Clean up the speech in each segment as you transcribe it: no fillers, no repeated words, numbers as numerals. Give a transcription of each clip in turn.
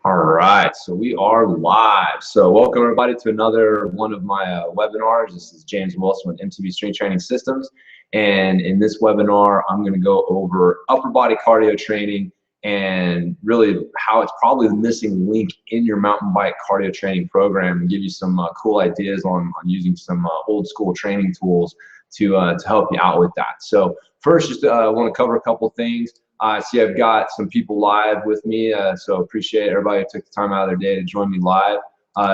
All right, so we are live. So welcome everybody to another one of my webinars. This is James Wilson with MTB Training Systems. And in this webinar, I'm going to go over upper body cardio training and really how it's probably the missing link in your mountain bike cardio training program, and give you some cool ideas on using some old school training tools to help you out with that. So first, just want to cover a couple things. See, I've got some people live with me, so appreciate everybody who took the time out of their day to join me live.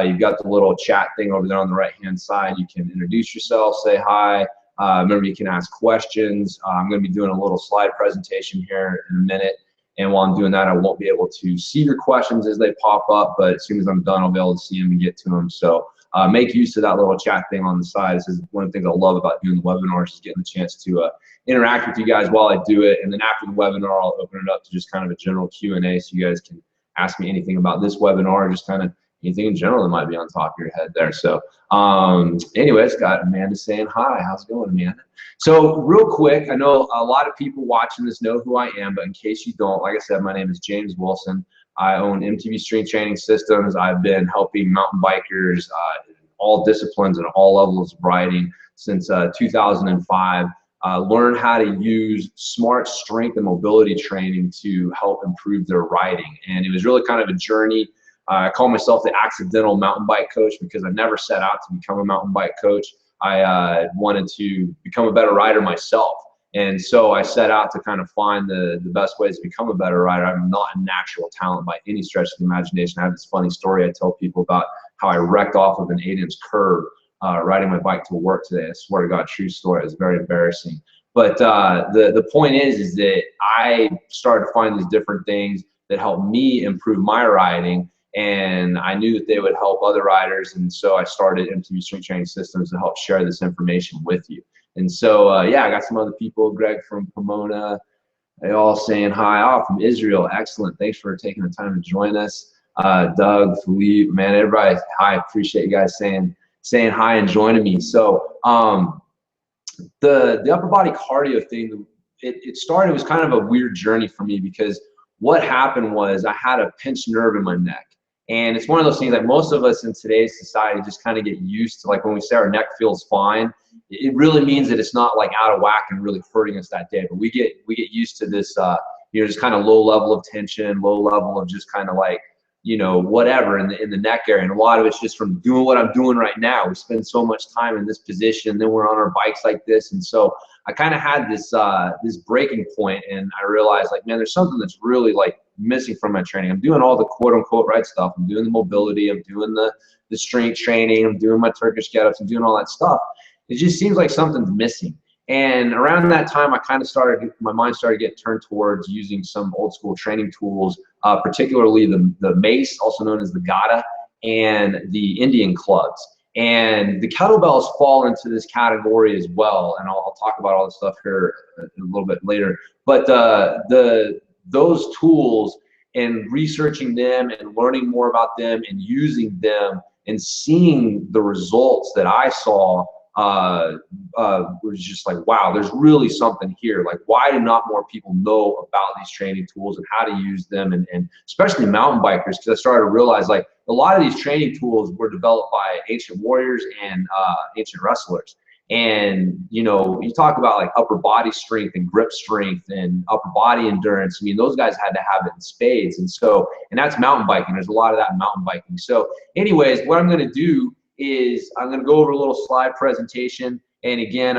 You've got the little chat thing over there on the right-hand side. You can introduce yourself, say hi. Remember, you can ask questions. I'm going to be doing a little slide presentation here in a minute, and while I'm doing that, I won't be able to see your questions as they pop up, but as soon as I'm done, I'll be able to see them and get to them. So make use of that little chat thing on the side. This is one of the things I love about doing the webinars, is getting the chance to interact with you guys while I do it. And then after the webinar, I'll open it up to just kind of a general Q&A, so you guys can ask me anything about this webinar, or just kind of anything in general that might be on top of your head there. So anyways, got Amanda saying hi. How's it going, Amanda? So real quick, I know a lot of people watching this know who I am, but in case you don't, like I said, my name is James Wilson. I own MTB Training Systems. I've been helping mountain bikers in all disciplines and all levels of riding since 2005. Learn how to use smart strength and mobility training to help improve their riding. And it was really kind of a journey. I call myself the accidental mountain bike coach, because I never set out to become a mountain bike coach. I wanted to become a better rider myself. And so I set out to kind of find the best ways to become a better rider. I'm not a natural talent by any stretch of the imagination. I have this funny story I tell people about how I wrecked off of an 8-inch curve riding my bike to work today. I swear to God, true story. It was very embarrassing. But the point is that I started to find these different things that helped me improve my riding, and I knew that they would help other riders. And so I started MTB Training Systems to help share this information with you. And so, yeah, I got some other people, Greg from Pomona, they all saying hi. Oh, from Israel, excellent. Thanks for taking the time to join us. Doug, Philippe, man, everybody, hi. Appreciate you guys saying hi and joining me. So the upper body cardio thing, it started, it was kind of a weird journey for me, because what happened was I had a pinched nerve in my neck. And it's one of those things that most of us in today's society just kind of get used to. Like when we say our neck feels fine, it really means that it's not like out of whack and really hurting us that day. But we get used to this, just kind of low level of tension, low level of just kind of like, whatever in the neck area. And a lot of it's just from doing what I'm doing right now. We spend so much time in this position, then we're on our bikes like this. And so I kind of had this this breaking point, and I realized, like, man, there's something that's really like missing from my training. I'm doing all the quote unquote right stuff. I'm doing the mobility, I'm doing the strength training, I'm doing my Turkish get-ups, I'm doing all that stuff. It just seems like something's missing. And around that time, I kind of my mind started getting turned towards using some old school training tools, particularly the Mace, also known as the Gada, and the Indian clubs. And the kettlebells fall into this category as well. And I'll talk about all this stuff here a little bit later. But those tools, and researching them and learning more about them and using them and seeing the results that I saw, was just like, wow, there's really something here. Like, why do not more people know about these training tools and how to use them, and especially mountain bikers? Because I started to realize, like, a lot of these training tools were developed by ancient warriors and ancient wrestlers. And you talk about like upper body strength and grip strength and upper body endurance. I mean, those guys had to have it in spades. And that's mountain biking. There's a lot of that in mountain biking. So anyways, what I'm going to do is I'm going to go over a little slide presentation. And again,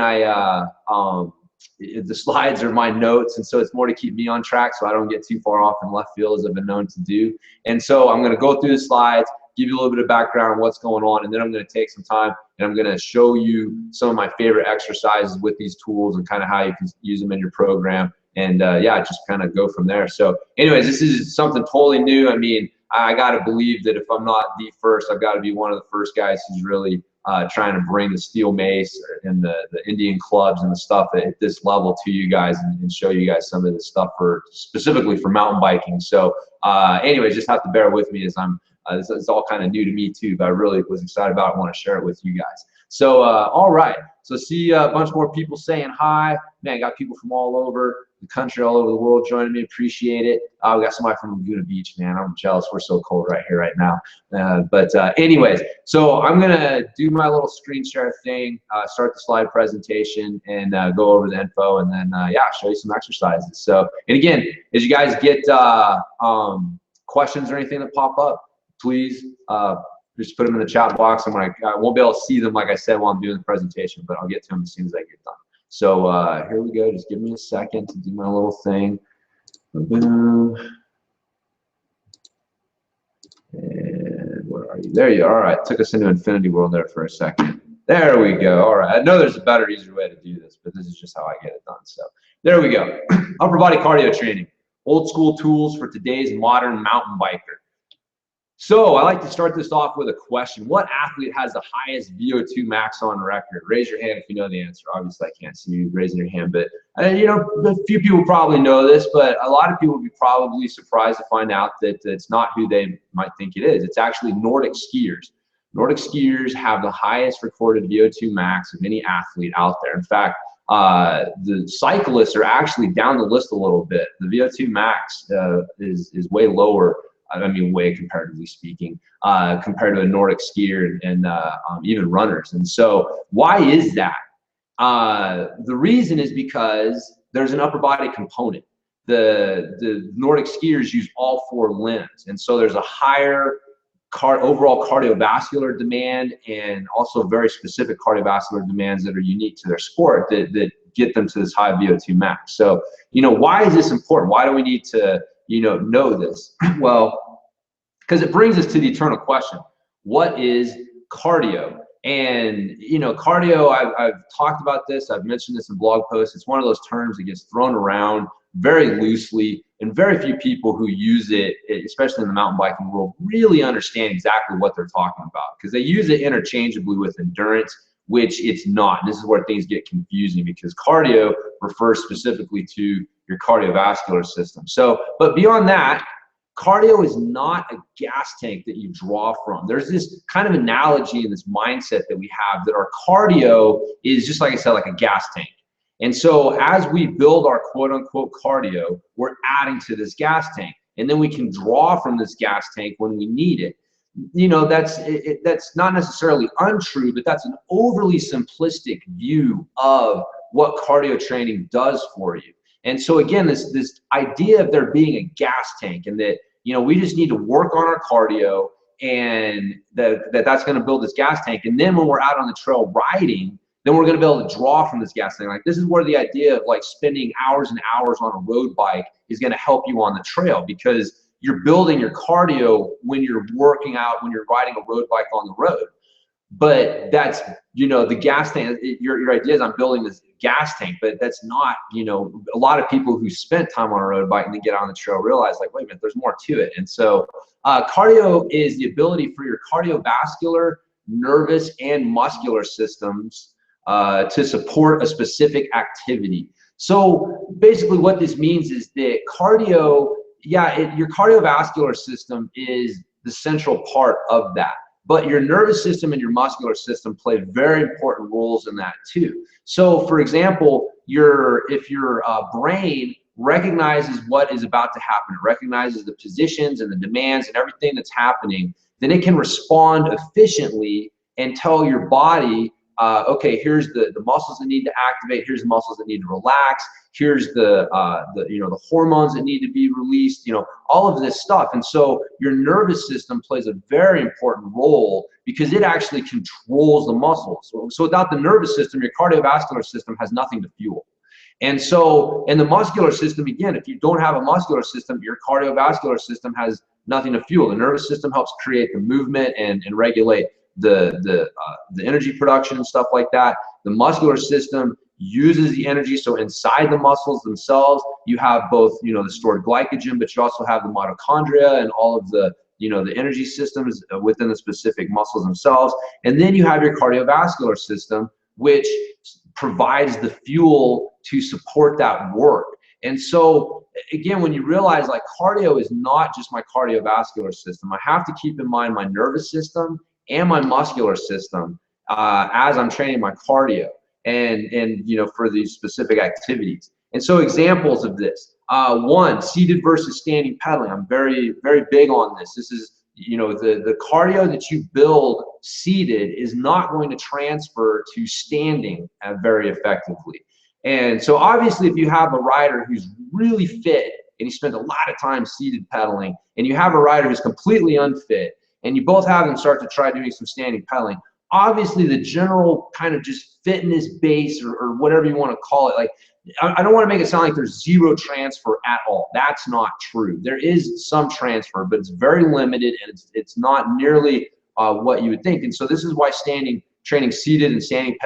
the slides are my notes, and so it's more to keep me on track so I don't get too far off in left field, as I've been known to do. And so I'm going to go through the slides, give you a little bit of background on what's going on, and then I'm going to take some time and I'm going to show you some of my favorite exercises with these tools and kind of how you can use them in your program. And yeah, just kind of go from there. So anyways, this is something totally new. I mean, I got to believe that if I'm not the first, I've got to be one of the first guys who's really trying to bring the steel mace and the Indian clubs and the stuff at this level to you guys, and show you guys some of this stuff specifically for mountain biking. So anyways, just have to bear with me as it's all kind of new to me too, but I really was excited about it. I want to share it with you guys. So all right, so see a bunch more people saying hi. Man, got people from all over. the country, all over the world joining me. Appreciate it. We got somebody from Laguna Beach, man. I'm jealous. We're so cold right here right now. Anyways, so I'm going to do my little screen share thing, start the slide presentation, and go over the info, and then, yeah, show you some exercises. So, and again, as you guys get questions or anything that pop up, please just put them in the chat box. I won't be able to see them, like I said, while I'm doing the presentation, but I'll get to them as soon as I get done. So here we go. Just give me a second to do my little thing. Boom. And where are you? There you are. All right. Took us into Infinity World there for a second. There we go. All right. I know there's a better, easier way to do this, but this is just how I get it done. So there we go. Upper body cardio training. Old school tools for today's modern mountain biker. So I like to start this off with a question. What athlete has the highest VO2 max on record? Raise your hand if you know the answer. Obviously, I can't see you raising your hand, but you know, a few people probably know this, but a lot of people would be probably surprised to find out that it's not who they might think it is. It's actually Nordic skiers. Nordic skiers have the highest recorded VO2 max of any athlete out there. In fact, the cyclists are actually down the list a little bit. The VO2 max is way lower. I mean, way comparatively speaking, compared to a Nordic skier and even runners. And so why is that? The reason is because there's an upper body component. The Nordic skiers use all four limbs. And so there's a higher overall cardiovascular demand, and also very specific cardiovascular demands that are unique to their sport that get them to this high VO2 max. So, you know, why is this important? Why do we need to know this? Well, because it brings us to the eternal question: what is cardio? And you know, cardio, I've talked about this, I've mentioned this in blog posts. It's one of those terms that gets thrown around very loosely, and very few people who use it, especially in the mountain biking world, really understand exactly what they're talking about, because they use it interchangeably with endurance, which it's not. This is where things get confusing, because cardio refers specifically to your cardiovascular system. So, but beyond that, cardio is not a gas tank that you draw from. There's this kind of analogy and this mindset that we have that our cardio is just, like I said, like a gas tank. And so as we build our quote unquote cardio, we're adding to this gas tank, and then we can draw from this gas tank when we need it. You know, that's not necessarily untrue, but that's an overly simplistic view of what cardio training does for you. And so again, this idea of there being a gas tank, and that, you know, we just need to work on our cardio, and that's going to build this gas tank. And then when we're out on the trail riding, then we're going to be able to draw from this gas tank. Like, this is where the idea of like spending hours and hours on a road bike is going to help you on the trail, because you're building your cardio when you're working out, when you're riding a road bike on the road. But that's, you know, the gas tank, your idea is I'm building this gas tank, but that's not, you know, a lot of people who spent time on a road bike and then get on the trail realize, like, wait a minute, there's more to it. And so cardio is the ability for your cardiovascular, nervous, and muscular systems to support a specific activity. So basically what this means is that cardio, your cardiovascular system is the central part of that. But your nervous system and your muscular system play very important roles in that too. So for example, if your brain recognizes what is about to happen, it recognizes the positions and the demands and everything that's happening, then it can respond efficiently and tell your body, okay, here's the muscles that need to activate, here's the muscles that need to relax, here's the hormones that need to be released, you know, all of this stuff. And so your nervous system plays a very important role, because it actually controls the muscles. So without the nervous system, your cardiovascular system has nothing to fuel. And so in the muscular system, again, if you don't have a muscular system, your cardiovascular system has nothing to fuel. The nervous system helps create the movement and regulate the energy production and stuff like that. The muscular system uses the energy. So inside the muscles themselves, you have both, you know, the stored glycogen, but you also have the mitochondria and all of the, you know, the energy systems within the specific muscles themselves. And then you have your cardiovascular system, which provides the fuel to support that work. And so again, when you realize, like, cardio is not just my cardiovascular system, I have to keep in mind my nervous system and my muscular system as I'm training my cardio and you know, for these specific activities. And so examples of this, one, seated versus standing pedaling. I'm very, very big on this. This is, you know, the cardio that you build seated is not going to transfer to standing very effectively. And so obviously if you have a rider who's really fit and he spends a lot of time seated pedaling, and you have a rider who's completely unfit, and you both have them start to try doing some standing pedaling, obviously the general kind of just fitness base or whatever you want to call it, like, I don't want to make it sound like there's zero transfer at all. That's not true. There is some transfer, but it's very limited, and it's not nearly what you would think. And so this is why training seated and standing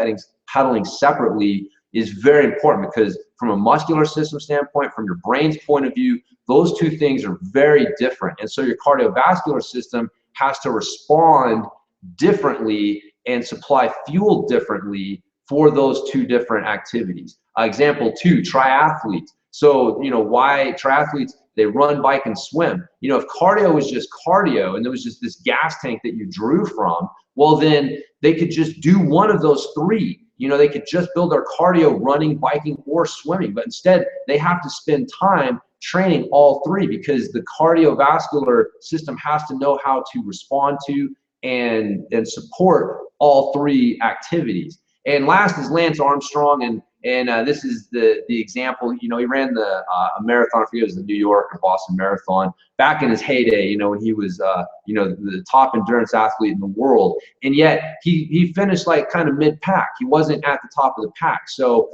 pedaling separately is very important, because from a muscular system standpoint, from your brain's point of view, those two things are very different. And so your cardiovascular system has to respond differently and supply fuel differently for those two different activities. Example two, triathletes. So, you know, why triathletes, they run, bike, and swim. You know, if cardio was just cardio and there was just this gas tank that you drew from, well, then they could just do one of those three. You know, they could just build their cardio running, biking, or swimming. But instead, they have to spend time training all three, because the cardiovascular system has to know how to respond to and support all three activities. And last is Lance Armstrong, and this is the example. You know, he ran a marathon, I forget, it was the New York or Boston Marathon back in his heyday, you know, when he was you know, the top endurance athlete in the world, and yet he finished like kind of mid-pack. He wasn't at the top of the pack. So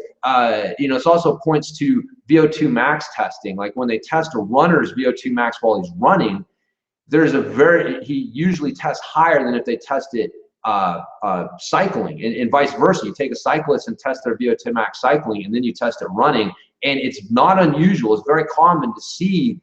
you know, this also points to VO2 max testing. Like when they test a runner's VO2 max while he's running, he usually tests higher than if they test it cycling, and vice versa. You take a cyclist and test their VO2 max cycling, and then you test it running, and it's not unusual. It's very common to see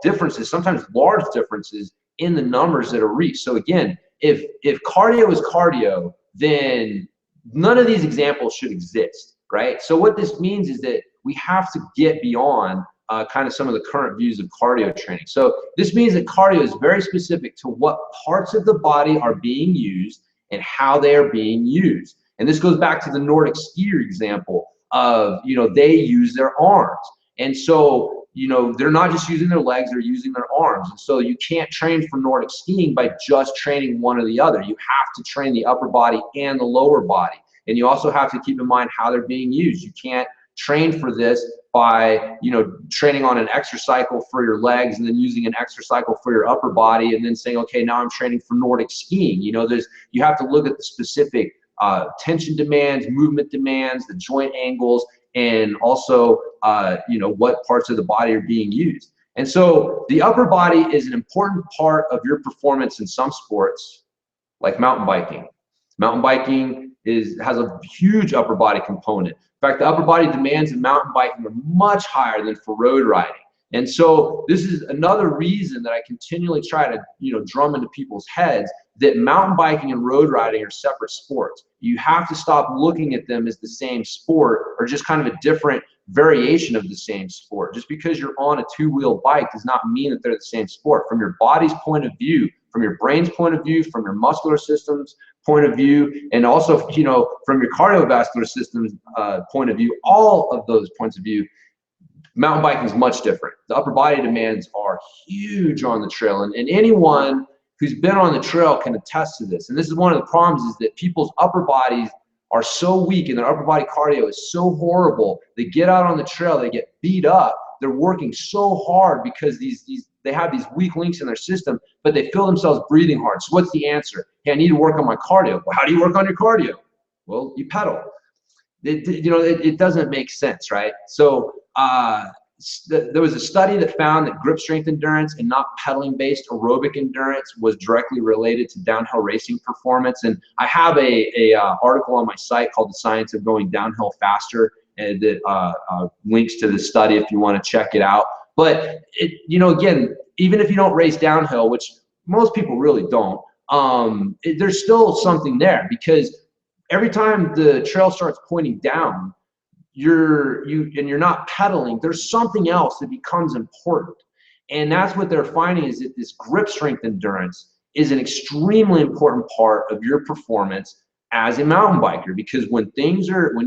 differences, sometimes large differences in the numbers that are reached. So again, if cardio is cardio, then none of these examples should exist, right? So what this means is that we have to get beyond kind of some of the current views of cardio training. So this means that cardio is very specific to what parts of the body are being used and how they are being used. And this goes back to the Nordic skier example of, you know, they use their arms. And so, you know, they're not just using their legs, they're using their arms. And so you can't train for Nordic skiing by just training one or the other. You have to train the upper body and the lower body. And you also have to keep in mind how they're being used. You can't train for this by, you know, training on an exercycle for your legs and then using an exercycle for your upper body and then saying, okay, now I'm training for Nordic skiing. You know, you have to look at the specific tension demands, movement demands, the joint angles, and also, you know, what parts of the body are being used. And so the upper body is an important part of your performance in some sports, like mountain biking. Mountain biking has a huge upper body component. In fact, the upper body demands in mountain biking are much higher than for road riding. And so this is another reason that I continually try to, you know, drum into people's heads that mountain biking and road riding are separate sports. You have to stop looking at them as the same sport or just kind of a different variation of the same sport. Just because you're on a two-wheel bike does not mean that they're the same sport. From your body's point of view, from your brain's point of view, from your muscular system's point of view, and also, you know, from your cardiovascular system's point of view, all of those points of view, mountain biking is much different. The upper body demands are huge on the trail, and anyone who's been on the trail can attest to this. And this is one of the problems, is that people's upper bodies are so weak and their upper body cardio is so horrible. They get out on the trail, they get beat up. They're working so hard because they have these weak links in their system, but they feel themselves breathing hard. So what's the answer? Hey, I need to work on my cardio. Well, how do you work on your cardio? Well, you pedal. You know, it doesn't make sense, right? So there was a study that found that grip strength endurance and not pedaling-based aerobic endurance was directly related to downhill racing performance. And I have a article on my site called The Science of Going Downhill Faster, and that links to the study if you want to check it out. But you know, again, even if you don't race downhill, which most people really don't, there's still something there, because every time the trail starts pointing down, you're not pedaling, there's something else that becomes important. And that's what they're finding, is that this grip strength endurance is an extremely important part of your performance as a mountain biker, because when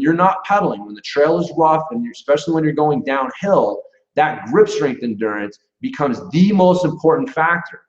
you're not pedaling, when the trail is rough, and especially when you're going downhill, that grip strength endurance becomes the most important factor.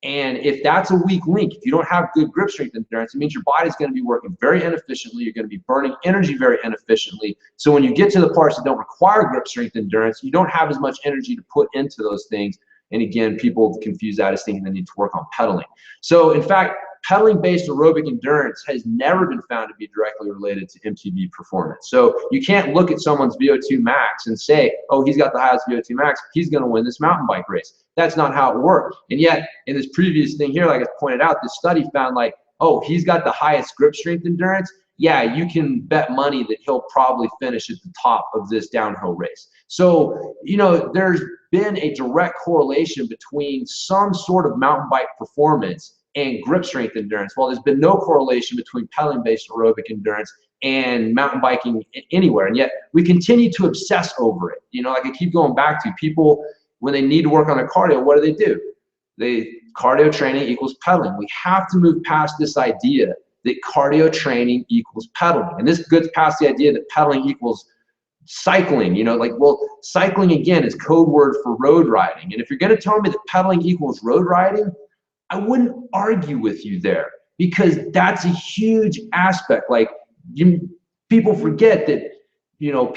And if that's a weak link, if you don't have good grip strength endurance, it means your body's going to be working very inefficiently. You're going to be burning energy very inefficiently. So when you get to the parts that don't require grip strength endurance, you don't have as much energy to put into those things. And again, people confuse that as thinking they need to work on pedaling. So in fact, pedaling-based aerobic endurance has never been found to be directly related to MTB performance. So you can't look at someone's VO2 max and say, oh, he's got the highest VO2 max, he's going to win this mountain bike race. That's not how it works. And yet, in this previous thing here, like I pointed out, this study found like, oh, he's got the highest grip strength endurance. Yeah, you can bet money that he'll probably finish at the top of this downhill race. So, you know, there's been a direct correlation between some sort of mountain bike performance and grip strength endurance. Well, there's been no correlation between pedaling-based aerobic endurance and mountain biking anywhere. And yet we continue to obsess over it. You know, like I keep going back to people, when they need to work on their cardio, what do? Cardio training equals pedaling. We have to move past this idea that cardio training equals pedaling. And this gets past the idea that pedaling equals cycling. You know, like, well, cycling again is code word for road riding. And if you're going to tell me that pedaling equals road riding, I wouldn't argue with you there, because that's a huge aspect. Like, people forget that, you know,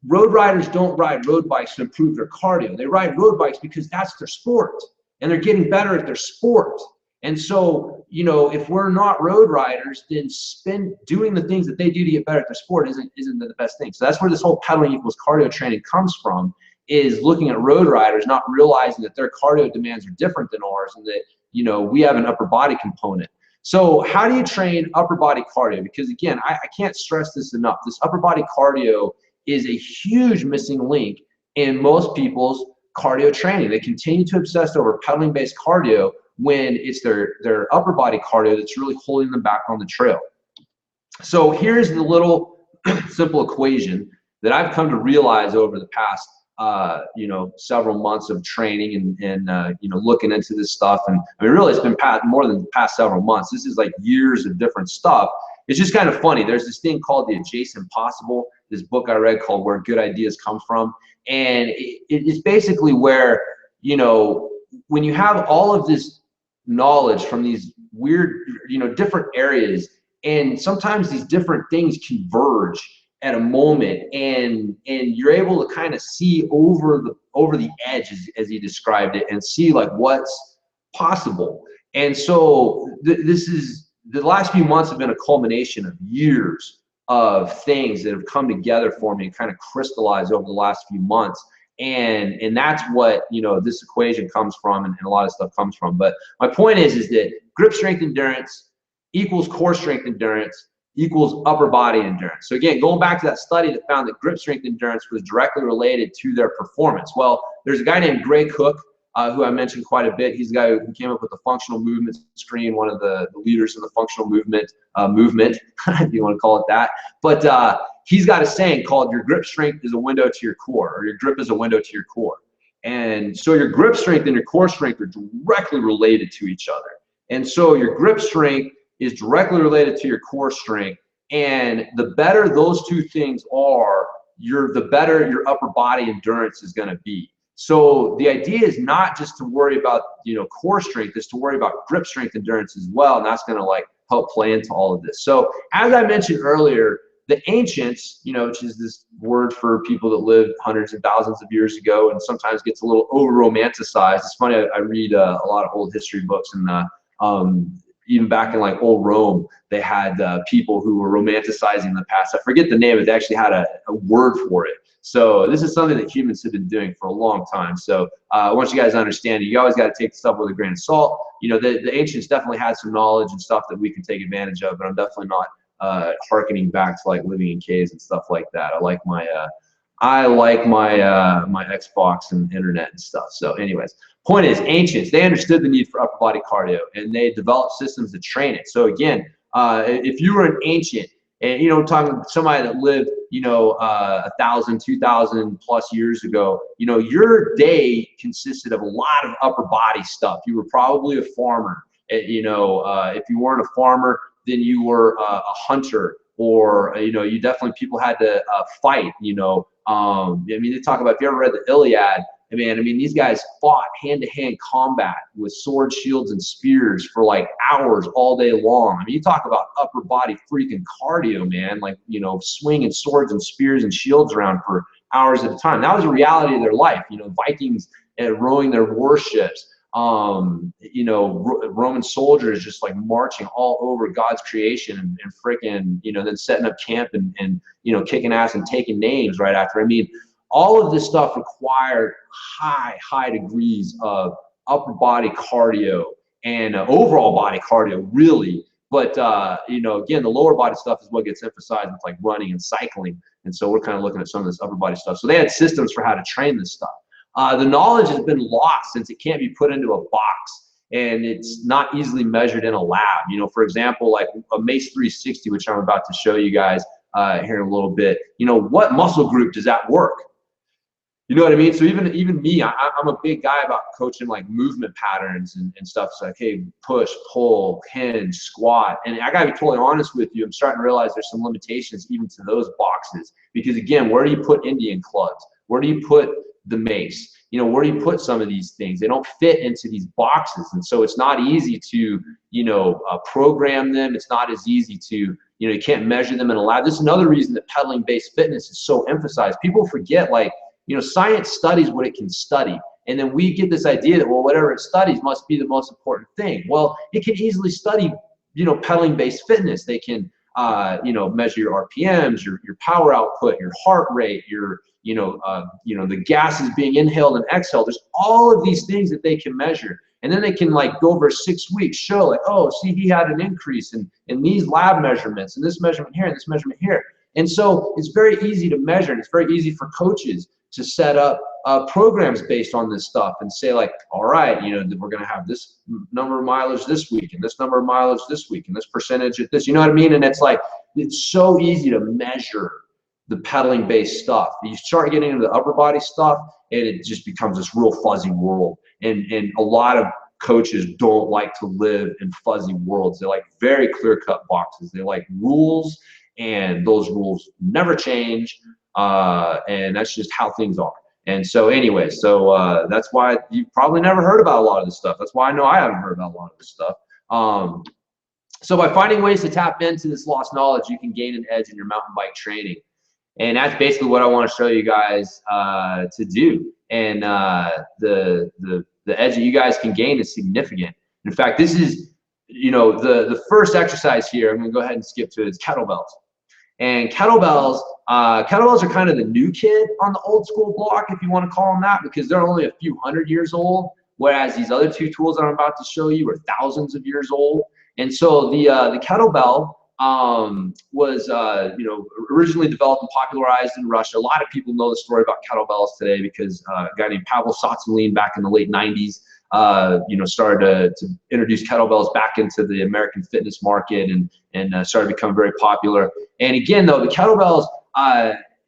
road riders don't ride road bikes to improve their cardio. They ride road bikes because that's their sport, and they're getting better at their sport. And so, you know, if we're not road riders, then doing the things that they do to get better at their sport isn't the best thing. So that's where this whole pedaling equals cardio training comes from, is looking at road riders, not realizing that their cardio demands are different than ours, and that, you know, we have an upper body component. So how do you train upper body cardio? Because again, I can't stress this enough. This upper body cardio is a huge missing link in most people's cardio training. They continue to obsess over pedaling based cardio when it's their upper body cardio that's really holding them back on the trail. So here's the little simple equation that I've come to realize over the past you know, several months of training and you know, looking into this stuff. And I mean, really, it's been more than the past several months. This is like years of different stuff. It's just kind of funny. There's this thing called The Adjacent Possible, this book I read called Where Good Ideas Come From. And it's basically where, you know, when you have all of this knowledge from these weird, you know, different areas, and sometimes these different things converge at a moment, and you're able to kind of see over the edge, as he described it, and see like what's possible. And so this is, the last few months have been a culmination of years of things that have come together for me and kind of crystallized over the last few months. And that's what, you know, this equation comes from, and a lot of stuff comes from. But my point is that grip strength endurance equals core strength endurance equals upper body endurance. So again, going back to that study that found that grip strength endurance was directly related to their performance. Well, there's a guy named Greg Cook, who I mentioned quite a bit. He's the guy who came up with the functional movement screen, one of the leaders in the functional movement, if you want to call it that. But he's got a saying called, your grip strength is a window to your core, or your grip is a window to your core. And so your grip strength and your core strength are directly related to each other. And so your grip strength is directly related to your core strength. And the better those two things are, the better your upper body endurance is going to be. So the idea is not just to worry about, you know, core strength, is to worry about grip strength endurance as well. And that's going to like help play into all of this. So as I mentioned earlier, the ancients, you know, which is this word for people that lived hundreds and thousands of years ago, and sometimes gets a little over romanticized. It's funny, I read a lot of old history books, and even back in like old Rome, they had people who were romanticizing the past. I forget the name, but they actually had a word for it. So this is something that humans have been doing for a long time. So I want you guys to understand it. You always got to take stuff with a grain of salt. You know, the ancients definitely had some knowledge and stuff that we can take advantage of, but I'm definitely not hearkening back to like living in caves and stuff like that. I like my my Xbox and internet and stuff. So anyways, point is, ancients, they understood the need for upper body cardio, and they developed systems to train it. So again, if you were an ancient, and, you know, talking somebody that lived, you know, 1,000, 2,000 plus years ago, you know, your day consisted of a lot of upper body stuff. You were probably a farmer. You know, if you weren't a farmer, than you were a hunter, or you definitely, people had to fight. I mean, they talk about, if you ever read the Iliad, I mean, these guys fought hand-to-hand combat with swords, shields, and spears for like hours all day long. I mean, you talk about upper body freaking cardio, man, like, swinging swords and spears and shields around for hours at a time. That was a reality of their life. Vikings rowing their warships, Roman soldiers just like marching all over God's creation and freaking, then setting up camp and kicking ass and taking names right after. I mean, all of this stuff required high degrees of upper body cardio and overall body cardio, really. But again, the lower body stuff is what gets emphasized with like running and cycling. And so we're kind of looking at some of this upper body stuff. So they had systems for how to train this stuff. The knowledge has been lost since it can't be put into a box, and it's not easily measured in a lab. For example, like a Mace 360, which I'm about to show you guys here in a little bit. What muscle group does that work? You know what I mean? So even me, I'm a big guy about coaching like movement patterns and stuff. So like, hey, push, pull, hinge, squat. And I gotta be totally honest with you, I'm starting to realize there's some limitations even to those boxes. Because again, where do you put Indian clubs? Where do you put the Mace? Where do you put some of these things? They don't fit into these boxes. And so it's not easy to, program them. It's not as easy to, you can't measure them in a lab. This is another reason that pedaling-based fitness is so emphasized. People forget, like, science studies what it can study. And then we get this idea that, well, whatever it studies must be the most important thing. Well, it can easily study, pedaling-based fitness. They can, measure your RPMs, your power output, your heart rate, your, the gases being inhaled and exhaled. There's all of these things that they can measure. And then they can like go over 6 weeks, show like, oh, see, he had an increase in these lab measurements and this measurement here and this measurement here. And so it's very easy to measure, and it's very easy for coaches to set up programs based on this stuff and say like, all right, we're going to have this number of mileage this week and this number of mileage this week and this percentage at this, you know what I mean? And it's like, it's so easy to measure the pedaling based stuff. You start getting into the upper body stuff and it just becomes this real fuzzy world. And a lot of coaches don't like to live in fuzzy worlds. They like very clear cut boxes. They like rules, and those rules never change. And that's just how things are. And so anyway, that's why you've probably never heard about a lot of this stuff. That's why I know I haven't heard about a lot of this stuff. So by finding ways to tap into this lost knowledge, you can gain an edge in your mountain bike training. And that's basically what I want to show you guys to do. And the edge that you guys can gain is significant. In fact, this is, the first exercise here, I'm going to go ahead and skip to it, is kettlebells. And kettlebells are kind of the new kid on the old school block, if you want to call them that, because they're only a few hundred years old, whereas these other two tools that I'm about to show you are thousands of years old. And so the kettlebell was originally developed and popularized in Russia. A lot of people know the story about kettlebells today because a guy named Pavel Tsatsouline back in the late 90s started to introduce kettlebells back into the American fitness market and started to become very popular. And again, though, the kettlebells,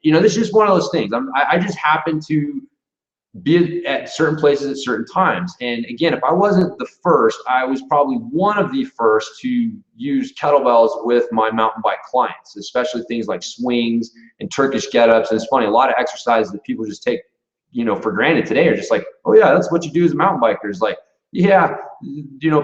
this is just one of those things. I just happen to be at certain places at certain times. And again, if I wasn't the first, I was probably one of the first to use kettlebells with my mountain bike clients, especially things like swings and Turkish get-ups. And it's funny, a lot of exercises that people just take for granted today are just like, oh yeah, that's what you do as a mountain biker. It's like, yeah,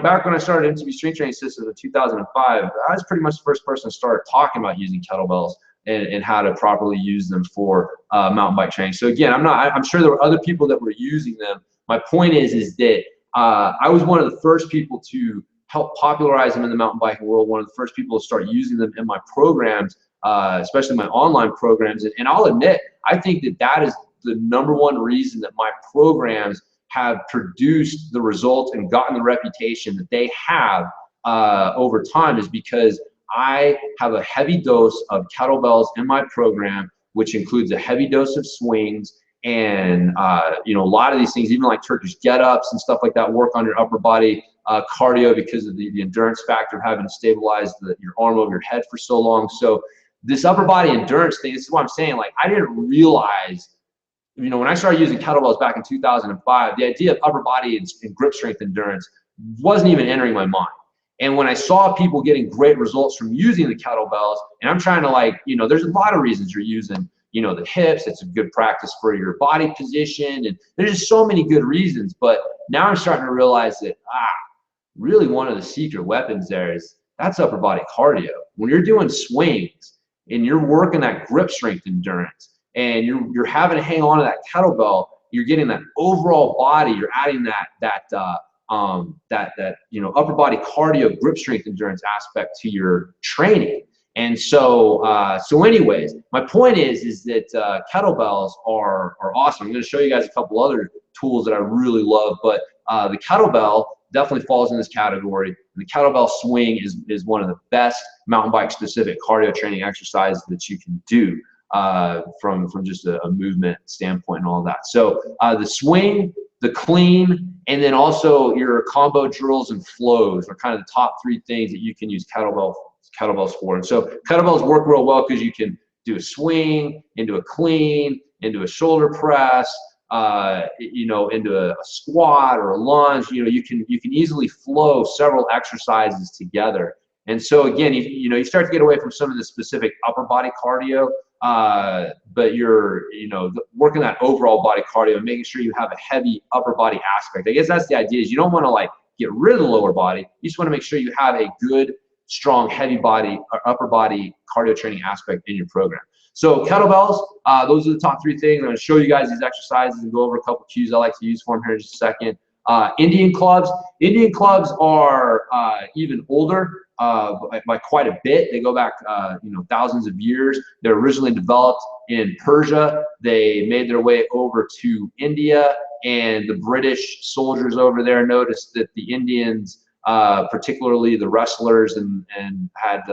back when I started MTB Strength Training Systems in 2005, I was pretty much the first person to start talking about using kettlebells and how to properly use them for mountain bike training. So again, I'm sure there were other people that were using them. My point is that I was one of the first people to help popularize them in the mountain biking world, one of the first people to start using them in my programs, especially my online programs. And I'll admit, I think that is the #1 reason that my programs have produced the results and gotten the reputation that they have over time, is because I have a heavy dose of kettlebells in my program, which includes a heavy dose of swings and a lot of these things, even like Turkish get-ups and stuff like that, work on your upper body cardio because of the endurance factor of having to stabilize your arm over your head for so long. So this upper body endurance thing, this is what I'm saying, like I didn't realize, when I started using kettlebells back in 2005, the idea of upper body and grip strength endurance wasn't even entering my mind. And when I saw people getting great results from using the kettlebells, and I'm trying to, like, you know, there's a lot of reasons you're using, you know, the hips. It's a good practice for your body position, and there's just so many good reasons. But now I'm starting to realize that, really one of the secret weapons there is that's upper body cardio. When you're doing swings and you're working that grip strength endurance, and you're having to hang on to that kettlebell, you're getting that overall body. You're adding that you know, upper body cardio, grip strength endurance aspect to your training. And so anyways, my point is that kettlebells are awesome. I'm going to show you guys a couple other tools that I really love, but the kettlebell definitely falls in this category. The kettlebell swing is one of the best mountain bike specific cardio training exercises that you can do from just a movement standpoint and all of that. So the swing, the clean, and then also your combo drills and flows are kind of the top three things that you can use kettlebells for. And so kettlebells work real well because you can do a swing into a clean, into a shoulder press, you know, into a squat or a lunge. You know, you can easily flow several exercises together. And so again, you know, you start to get away from some of the specific upper body cardio, but you're, you know, working that overall body cardio and making sure you have a heavy upper body aspect. I guess that's the idea, is you don't want to like get rid of the lower body. You just want to make sure you have a good, strong, heavy body or upper body cardio training aspect in your program. So kettlebells, those are the top three things. I'm going to show you guys these exercises and go over a couple cues I like to use for them here in just a second. Indian clubs. Indian clubs are even older by quite a bit. They go back, you know, thousands of years. They're originally developed in Persia. They made their way over to India, and the British soldiers over there noticed that the Indians, particularly the wrestlers, and had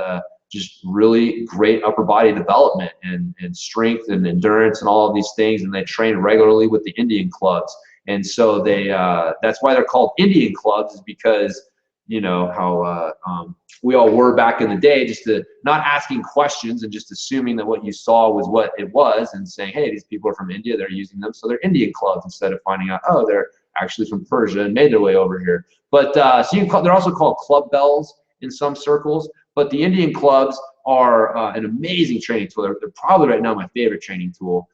just really great upper body development and strength and endurance and all of these things, and they trained regularly with the Indian clubs. And so they that's why they're called Indian clubs, is because, you know, how we all were back in the day, just to not asking questions and just assuming that what you saw was what it was, and saying, hey, these people are from India, they're using them, so they're Indian clubs, instead of finding out, oh, they're actually from Persia and made their way over here. But so you can call, they're also called club bells in some circles. But the Indian clubs are an amazing training tool. They're probably right now my favorite training tool.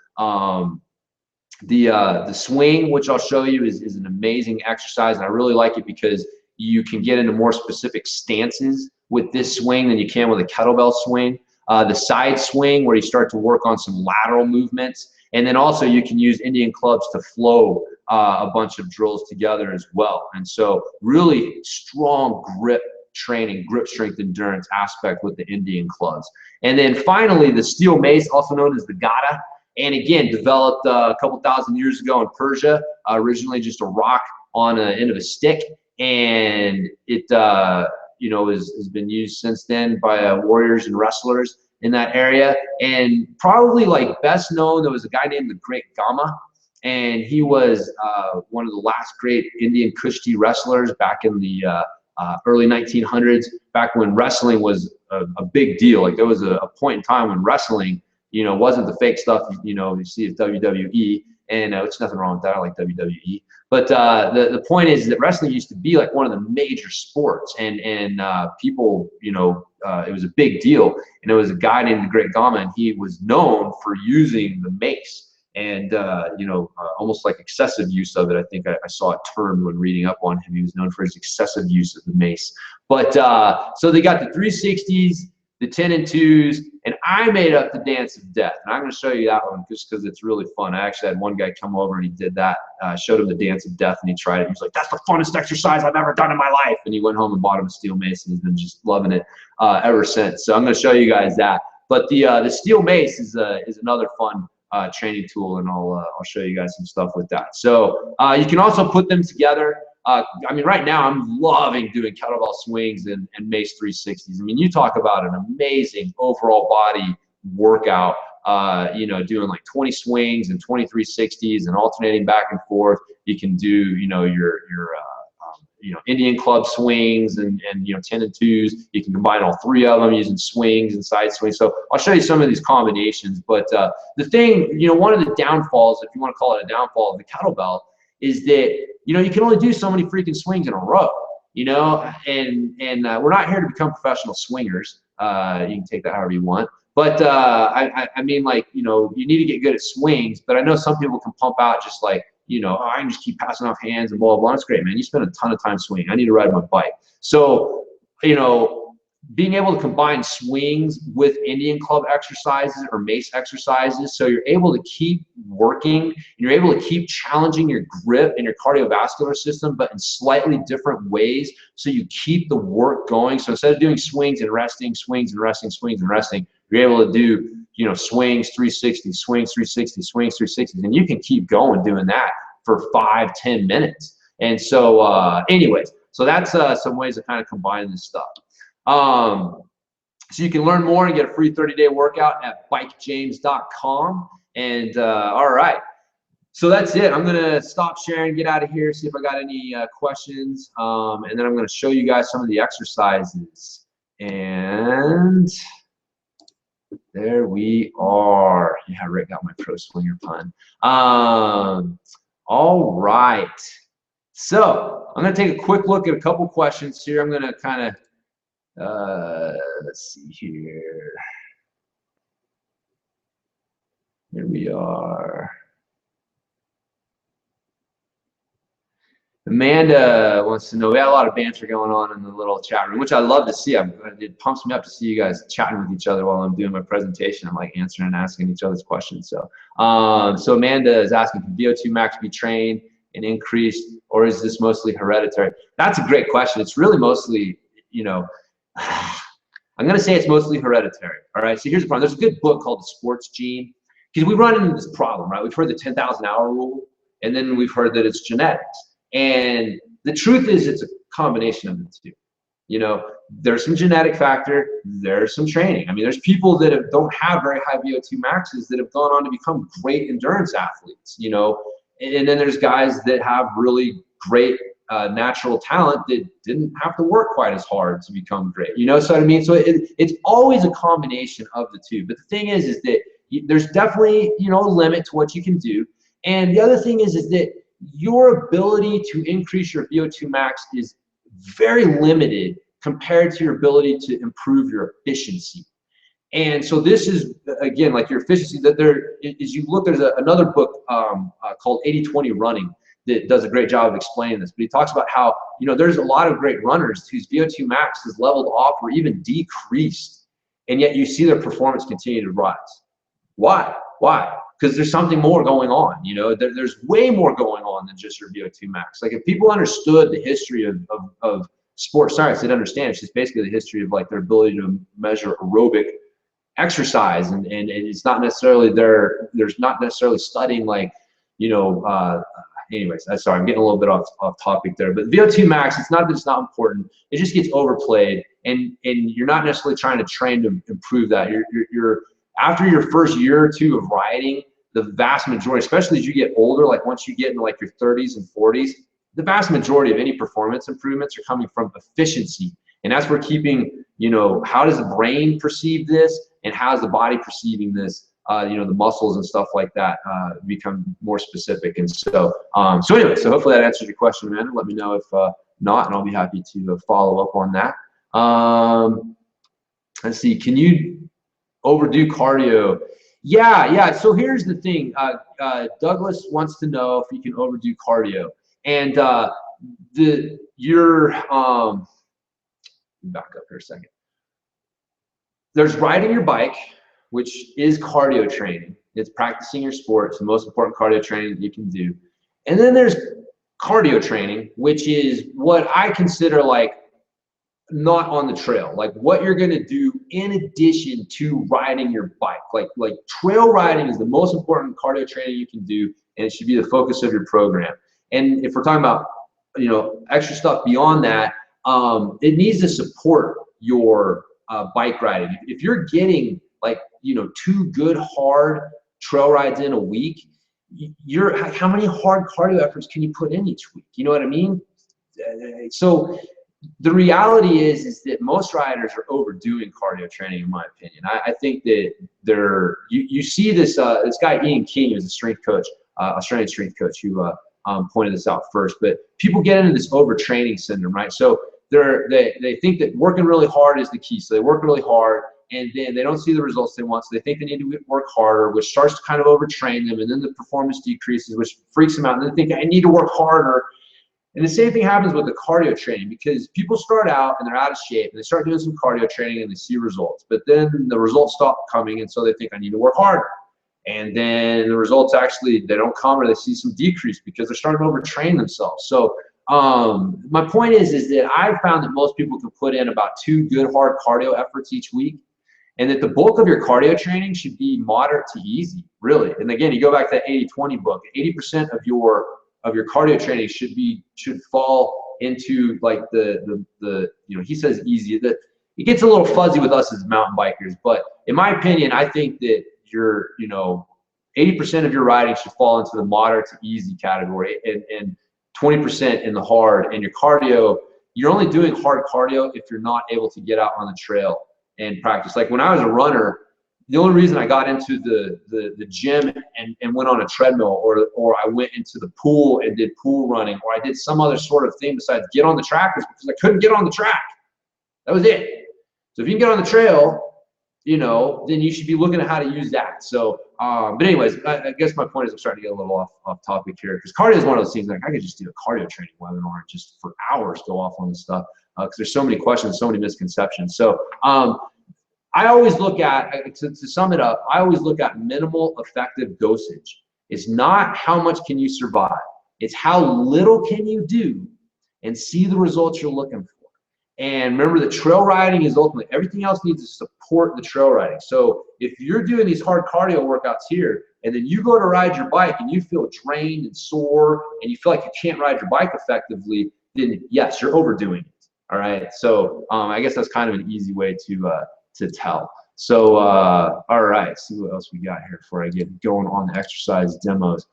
The swing, which I'll show you, is an amazing exercise, and I really like it because you can get into more specific stances with this swing than you can with a kettlebell swing. The side swing, where you start to work on some lateral movements, and then also you can use Indian clubs to flow a bunch of drills together as well. And so really strong grip training, grip strength endurance aspect with the Indian clubs. And then finally, the steel mace, also known as the gada, and again developed a couple thousand years ago in Persia, originally just a rock on an end of a stick, and it you know, has been used since then by warriors and wrestlers in that area. And probably like best known, there was a guy named the Great Gama, and he was one of the last great Indian Kushti wrestlers back in the early 1900s, back when wrestling was a big deal. Like there was a point in time when wrestling, you know, wasn't the fake stuff, you know, you see at WWE, and it's nothing wrong with that. I like WWE. But the point is that wrestling used to be like one of the major sports, and people, you know, it was a big deal. And there was a guy named the Great Gama, and he was known for using the mace. And, you know, almost like excessive use of it. I think I saw it termed when reading up on him. He was known for his excessive use of the mace. But so they got the 360s, the 10 and 2s, and I made up the dance of death. And I'm going to show you that one just because it's really fun. I actually had one guy come over and he did that, showed him the dance of death, and he tried it. He was like, that's the funnest exercise I've ever done in my life. And he went home and bought him a steel mace, and he's been just loving it ever since. So I'm going to show you guys that. But the steel mace is another fun training tool, and I'll show you guys some stuff with that. So you can also put them together. I mean, right now I'm loving doing kettlebell swings and Mace 360s. I mean, you talk about an amazing overall body workout. You know, doing like 20 swings and 20 360s and alternating back and forth. You can do, you know, your you know, Indian club swings and you know, 10 and 2s. You can combine all three of them using swings and side swings. So I'll show you some of these combinations. But the thing, you know, one of the downfalls, if you want to call it a downfall of the kettlebell, is that, you know, you can only do so many freaking swings in a row. you know, and we're not here to become professional swingers. You can take that however you want. But I mean, like, you know, you need to get good at swings. But I know some people can pump out just like, you know, oh, I can just keep passing off hands and blah, blah, blah. It's great, man. You spend a ton of time swinging. I need to ride my bike. So, you know, being able to combine swings with Indian club exercises or Mace exercises, so you're able to keep working, and you're able to keep challenging your grip and your cardiovascular system, but in slightly different ways, so you keep the work going. So instead of doing swings and resting, swings and resting, swings and resting, you're able to do, you know, swings 360, swings 360, swings 360, and you can keep going doing that for 5-10 minutes. And so anyways, so that's some ways to kind of combine this stuff. So you can learn more and get a free 30-day workout at bikejames.com. And all right, so that's it. I'm gonna stop sharing, get out of here, see if I got any questions, and then I'm gonna show you guys some of the exercises. And there we are. Yeah, Rick got my pro swinger pun. All right, so I'm gonna take a quick look at a couple questions here. I'm gonna kind of let's see here. Here we are. Amanda wants to know, we had a lot of banter going on in the little chat room, which I love to see. It pumps me up to see you guys chatting with each other while I'm doing my presentation. I'm like answering and asking each other's questions. So, so Amanda is asking, can VO2 max be trained and increased, or is this mostly hereditary? That's a great question. It's really mostly, you know, I'm going to say it's mostly hereditary. All right. So here's the problem. There's a good book called The Sports Gene, because we run into this problem, right? We've heard the 10,000 hour rule, and then we've heard that it's genetics. And the truth is, it's a combination of the two. You know, there's some genetic factor, there's some training. I mean, there's people that don't have very high VO2 maxes that have gone on to become great endurance athletes, you know, and then there's guys that have really great natural talent that didn't have to work quite as hard to become great, you know. So what I mean, so it's always a combination of the two. But the thing is that there's definitely, you know, a limit to what you can do. And the other thing is that your ability to increase your VO2 max is very limited compared to your ability to improve your efficiency. And so this is, again, like your efficiency, that there is, you look, there's another book called 80-20 Running that does a great job of explaining this, but he talks about how, you know, there's a lot of great runners whose VO2 max is leveled off or even decreased, and yet you see their performance continue to rise. Why? Because there's something more going on, you know. There's way more going on than just your VO2 max. Like, if people understood the history of sports science, they'd understand it's just basically the history of like their ability to measure aerobic exercise, and it's not necessarily there's not necessarily studying, like, you know, anyways, sorry, I'm getting a little bit off topic there. But VO2 max, it's not that it's not important, it just gets overplayed, and you're not necessarily trying to train to improve that. You're after your first year or two of riding, the vast majority, especially as you get older, like once you get into like your 30s and 40s, the vast majority of any performance improvements are coming from efficiency. And that's where keeping, you know, how does the brain perceive this, and how is the body perceiving this, you know, the muscles and stuff like that become more specific. And so, so anyway, so hopefully that answers your question, Amanda. Let me know if not, and I'll be happy to follow up on that. Let's see, can you overdo cardio? Yeah. So here's the thing. Douglas wants to know if you can overdo cardio, and back up here a second. There's riding your bike, which is cardio training. It's practicing your sport. It's the most important cardio training that you can do. And then there's cardio training, which is what I consider like not on the trail, like what you're going to do in addition to riding your bike. Like trail riding is the most important cardio training you can do, and it should be the focus of your program. And if we're talking about, you know, extra stuff beyond that, it needs to support your bike riding. If you're getting, like, you know, 2 good hard trail rides in a week, how many hard cardio efforts can you put in each week? You know what I mean? So the reality is that most riders are overdoing cardio training, in my opinion. I think that you see this this guy Ian King, who's a strength coach, Australian strength coach, who pointed this out first. But people get into this overtraining syndrome, right? So they think that working really hard is the key. So they work really hard, and then they don't see the results they want. So they think they need to work harder, which starts to kind of overtrain them, and then the performance decreases, which freaks them out. And they think, I need to work harder. And the same thing happens with the cardio training, because people start out and they're out of shape and they start doing some cardio training and they see results, but then the results stop coming, and so they think, I need to work harder. And then the results actually, they don't come, or they see some decrease because they're starting to overtrain themselves. So my point is that I've found that most people can put in about 2 good hard cardio efforts each week, and that the bulk of your cardio training should be moderate to easy, really. And again, you go back to that 80-20 book. 80% of your cardio training should fall into like the he says easy. It gets a little fuzzy with us as mountain bikers, but in my opinion, I think that 80% of your riding should fall into the moderate to easy category, and 20% in the hard. And your cardio, you're only doing hard cardio if you're not able to get out on the trail and practice. Like when I was a runner, the only reason I got into the gym and went on a treadmill, or I went into the pool and did pool running, or I did some other sort of thing besides get on the track, was because I couldn't get on the track. That was it. So if you can get on the trail, then you should be looking at how to use that. So, but anyways, I guess my point is I'm starting to get a little off topic here, because cardio is one of those things, like I could just do a cardio training webinar and just for hours go off on this stuff, because there's so many questions, so many misconceptions. So I always look at, to sum it up, I always look at minimal effective dosage. It's not how much can you survive, it's how little can you do and see the results you're looking for. And remember, the trail riding is ultimately, everything else needs to support the trail riding. So if you're doing these hard cardio workouts here, and then you go to ride your bike and you feel drained and sore, and you feel like you can't ride your bike effectively, then yes, you're overdoing it. All right. So I guess that's kind of an easy way to tell. So all right, see what else we got here before I get going on the exercise demos.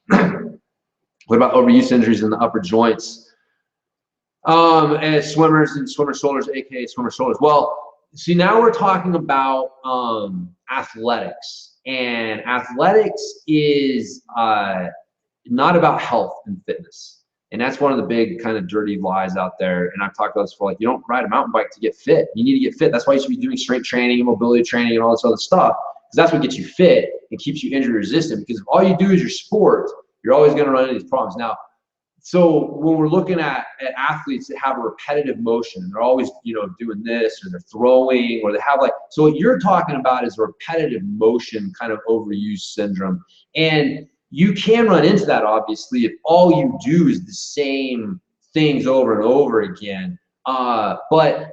What about overuse injuries in the upper joints? And swimmers and swimmer shoulders, aka swimmer shoulders. Well, see, now we're talking about athletics, and athletics is not about health and fitness, and that's one of the big kind of dirty lies out there. And I've talked about this before. Like, you don't ride a mountain bike to get fit. You need to get fit. That's why you should be doing strength training and mobility training and all this other stuff, because that's what gets you fit and keeps you injury resistant. Because if all you do is your sport, you're always going to run into these problems. Now, so when we're looking at athletes that have a repetitive motion, and they're always, doing this, or they're throwing, or they have so what you're talking about is a repetitive motion kind of overuse syndrome. And you can run into that, obviously, if all you do is the same things over and over again. But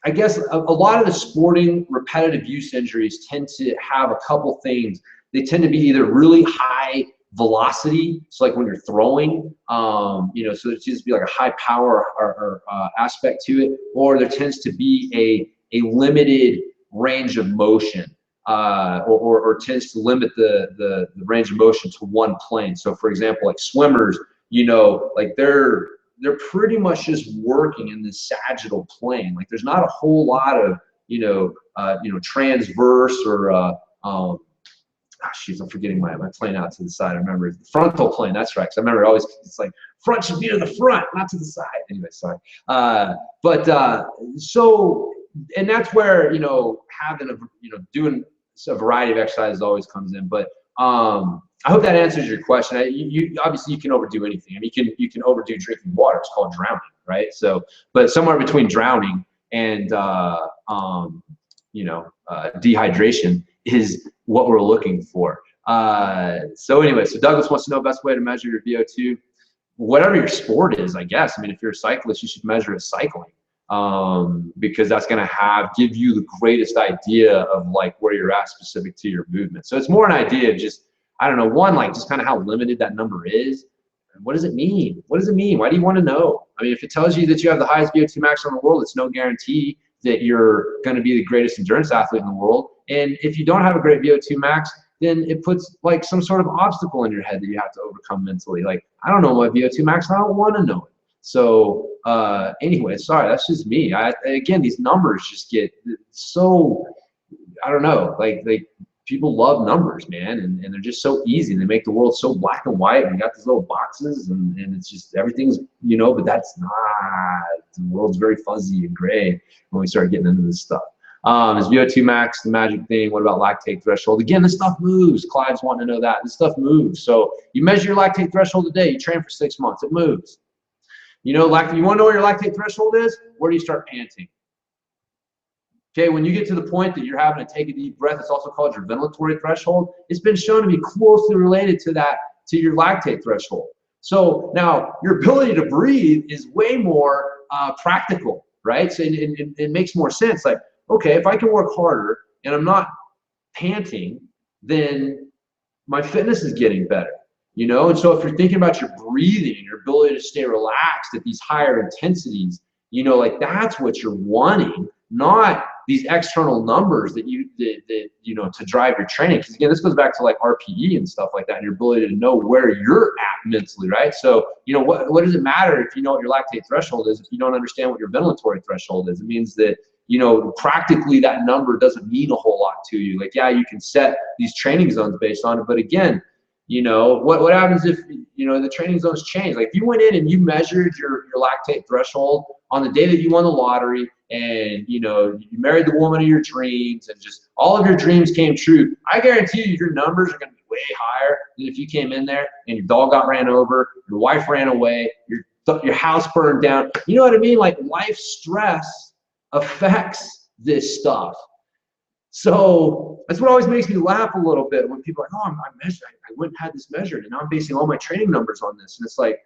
I guess a lot of the sporting repetitive use injuries tend to have a couple things. They tend to be either really high velocity, so like when you're throwing, so there tends to be like a high power or aspect to it, or there tends to be a limited range of motion, or tends to limit the range of motion to one plane. So for example, like swimmers, like they're pretty much just working in this sagittal plane. Like there's not a whole lot of transverse or shoot, I'm forgetting my plane out to the side. I remember the frontal plane. That's right. Because I remember always, it's like front should be to the front, not to the side. Anyway, sorry. So, and that's where, having doing a variety of exercises always comes in. But I hope that answers your question. Obviously you can overdo anything. I mean, you can overdo drinking water. It's called drowning, right? So, but somewhere between drowning and dehydration is what we're looking for. So anyway, so Douglas wants to know best way to measure your VO2. Whatever your sport is, I guess. I mean, if you're a cyclist, you should measure it cycling, because that's going to give you the greatest idea of like where you're at specific to your movement. So it's more an idea of just, I don't know, one, like just kind of how limited that number is. And what does it mean? What does it mean? Why do you want to know? I mean, if it tells you that you have the highest VO2 max in the world, it's no guarantee that you're going to be the greatest endurance athlete in the world. And if you don't have a great VO2 max, then it puts like some sort of obstacle in your head that you have to overcome mentally. Like, I don't know my VO2 max, I don't want to know it. So anyway, sorry, that's just me. Again, these numbers just get so, I don't know, like people love numbers, man, and they're just so easy. They make the world so black and white, and you got these little boxes, and it's just everything's, you know, but that's not, the world's very fuzzy and gray when we start getting into this stuff. Is VO2 max the magic thing? What about lactate threshold? Again, this stuff moves. Clyde's wanting to know that. This stuff moves. So you measure your lactate threshold today, you train for 6 months, it moves. You know, you want to know what your lactate threshold is? Where do you start panting? Okay, when you get to the point that you're having to take a deep breath, it's also called your ventilatory threshold. It's been shown to be closely related to that, to your lactate threshold. So now your ability to breathe is way more practical, right? So it makes more sense. Like, okay, if I can work harder and I'm not panting, then my fitness is getting better, you know? And so if you're thinking about your breathing, your ability to stay relaxed at these higher intensities, you know, like that's what you're wanting, not these external numbers that you know, to drive your training. Because again, this goes back to like RPE and stuff like that, and your ability to know where you're at mentally, right? So, you know, what does it matter if you know what your lactate threshold is if you don't understand what your ventilatory threshold is? It means that, you know, practically that number doesn't mean a whole lot to you. Like, yeah, you can set these training zones based on it, but again, you know, what happens if, you know, the training zones change? Like if you went in and you measured your lactate threshold on the day that you won the lottery, and, you know, you married the woman of your dreams and just all of your dreams came true, I guarantee you your numbers are going to be way higher than if you came in there and your dog got ran over, your wife ran away, your house burned down. You know what I mean? Like life stress affects this stuff. So that's what always makes me laugh a little bit when people are like, oh, I went and had this measured and now I'm basing all my training numbers on this. And it's like,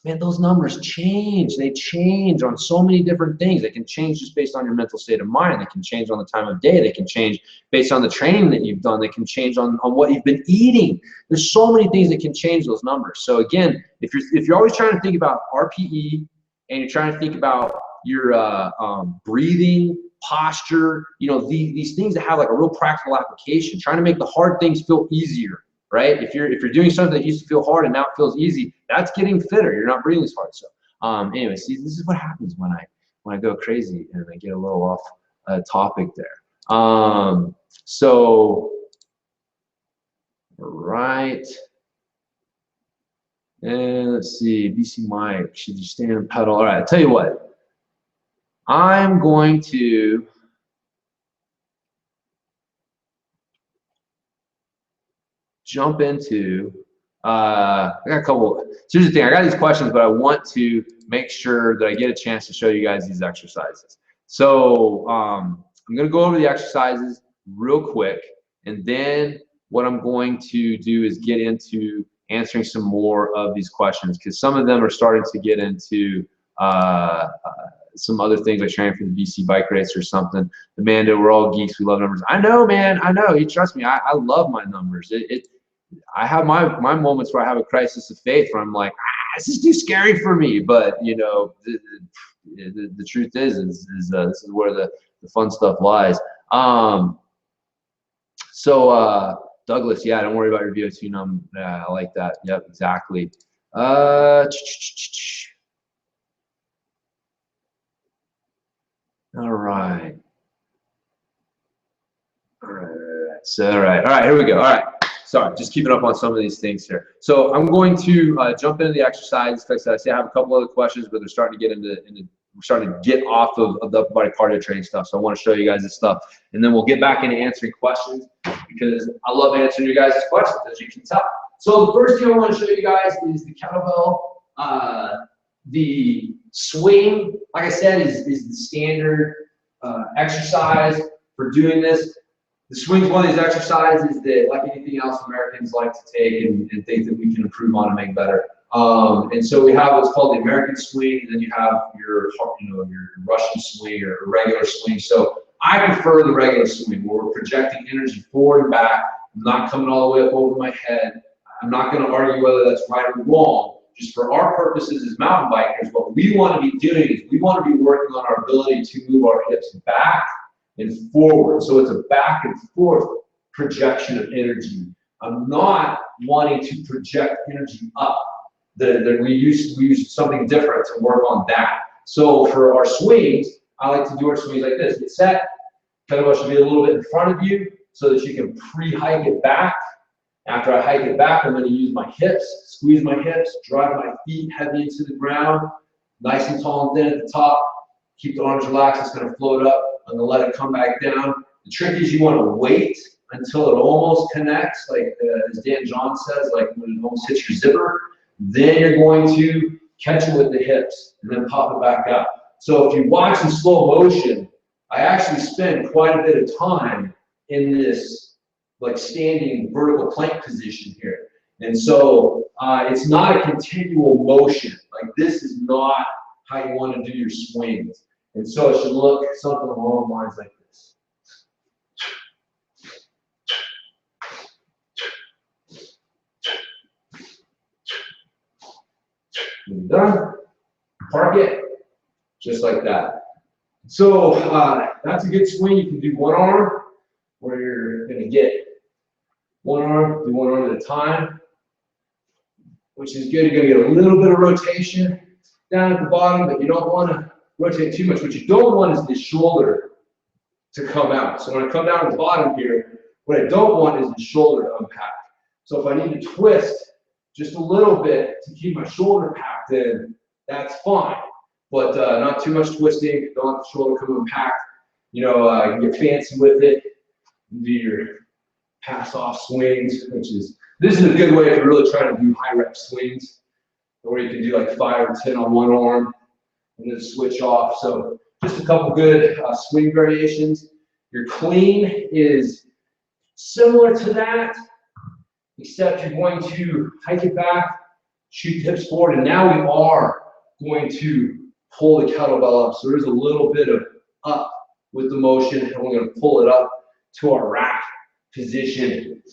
man, those numbers change. They change on so many different things. They can change just based on your mental state of mind. They can change on the time of day. They can change based on the training that you've done. They can change on what you've been eating. There's so many things that can change those numbers. So again, if you're always trying to think about RPE and you're trying to think about your breathing, posture, you know, these things that have like a real practical application, trying to make the hard things feel easier. Right? If you're doing something that used to feel hard and now it feels easy, that's getting fitter. You're not breathing as hard. So anyway, see, this is what happens when I go crazy and I get a little off topic there. So right. And let's see, BC Mike, should you stand and pedal? All right, I'll tell you what. I'm going to jump into, I got a couple, so here's the thing, I got these questions, but I want to make sure that I get a chance to show you guys these exercises. So I'm gonna go over the exercises real quick, and then what I'm going to do is get into answering some more of these questions, because some of them are starting to get into some other things like training for the BC bike race or something. Amanda, we're all geeks, we love numbers. I know, man, I know, you trust me, I love my numbers. I have my moments where I have a crisis of faith where I'm like, this is too scary for me. But you know, the truth is this is where the fun stuff lies. So Douglas, yeah, don't worry about your VO2 number. Yeah, I like that. Yep, exactly. All right. So, all right, here we go. All right. Sorry, just keeping up on some of these things here. So I'm going to jump into the exercises. Like I said, I have a couple other questions, but they're starting to get we're starting to get off of the upper body cardio training stuff. So I want to show you guys this stuff, and then we'll get back into answering questions, because I love answering you guys' questions, as you can tell. So the first thing I want to show you guys is the kettlebell. The swing, like I said, is the standard exercise for doing this. The swing is one of these exercises that, like anything else, Americans like to take and think that we can improve on and make better. And so we have what's called the American swing, and then you have your Russian swing or regular swing. So I prefer the regular swing, where we're projecting energy forward and back. I'm not coming all the way up over my head. I'm not going to argue whether that's right or wrong. Just for our purposes as mountain bikers, what we want to be doing is we want to be working on our ability to move our hips back and forward. So it's a back and forth projection of energy. I'm not wanting to project energy up. We use something different to work on that. So for our swings, I like to do our swings like this. Get set. Kettlebell should be a little bit in front of you. so that you can pre-hike it back. After I hike it back, I'm going to use my hips, squeeze my hips, drive my feet heavy into the ground, nice and tall and thin at the top. Keep the arms relaxed, it's going to float up. I'm going to let it come back down. The trick is you want to wait until it almost connects, like as Dan John says, like when it almost hits your zipper. Then you're going to catch it with the hips and then pop it back up. So if you watch in slow motion, I actually spend quite a bit of time in this like standing vertical plank position here. And so it's not a continual motion. Like this is not how you want to do your swings. And so it should look something along the lines like this. When you're done, park it, just like that. So that's a good swing. You can do one arm, where you're going to get one arm, do one arm at a time, which is good. You're going to get a little bit of rotation down at the bottom, but you don't want to rotate too much. What you don't want is the shoulder to come out. So when I come down to the bottom here, what I don't want is the shoulder to unpack. So if I need to twist just a little bit to keep my shoulder packed in, that's fine. But not too much twisting. Don't let the shoulder come unpacked. You know, you can get fancy with it. Do your pass-off swings, this is a good way if you're really trying to do high-rep swings, or you can do like 5 or 10 on one arm and then switch off. So just a couple good swing variations. Your clean is similar to that, except you're going to hike it back, shoot hips forward, and now we are going to pull the kettlebell up. So there's a little bit of up with the motion, and we're going to pull it up to our rack position.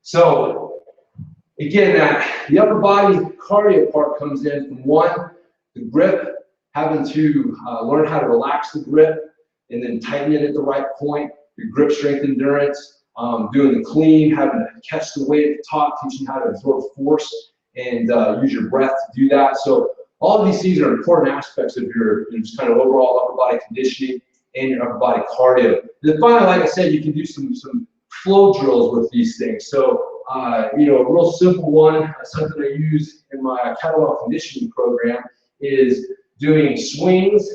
So again, the upper body cardio part comes in from one, the grip, having to learn how to relax the grip and then tighten it at the right point, your grip strength endurance, doing the clean, having to catch the weight at the top, teaching how to absorb force and use your breath to do that. So all of these things are important aspects of your just kind of overall upper body conditioning and your upper body cardio. And then finally, like I said, you can do some flow drills with these things. So, you know, a real simple one, something I use in my kettlebell conditioning program is doing swings.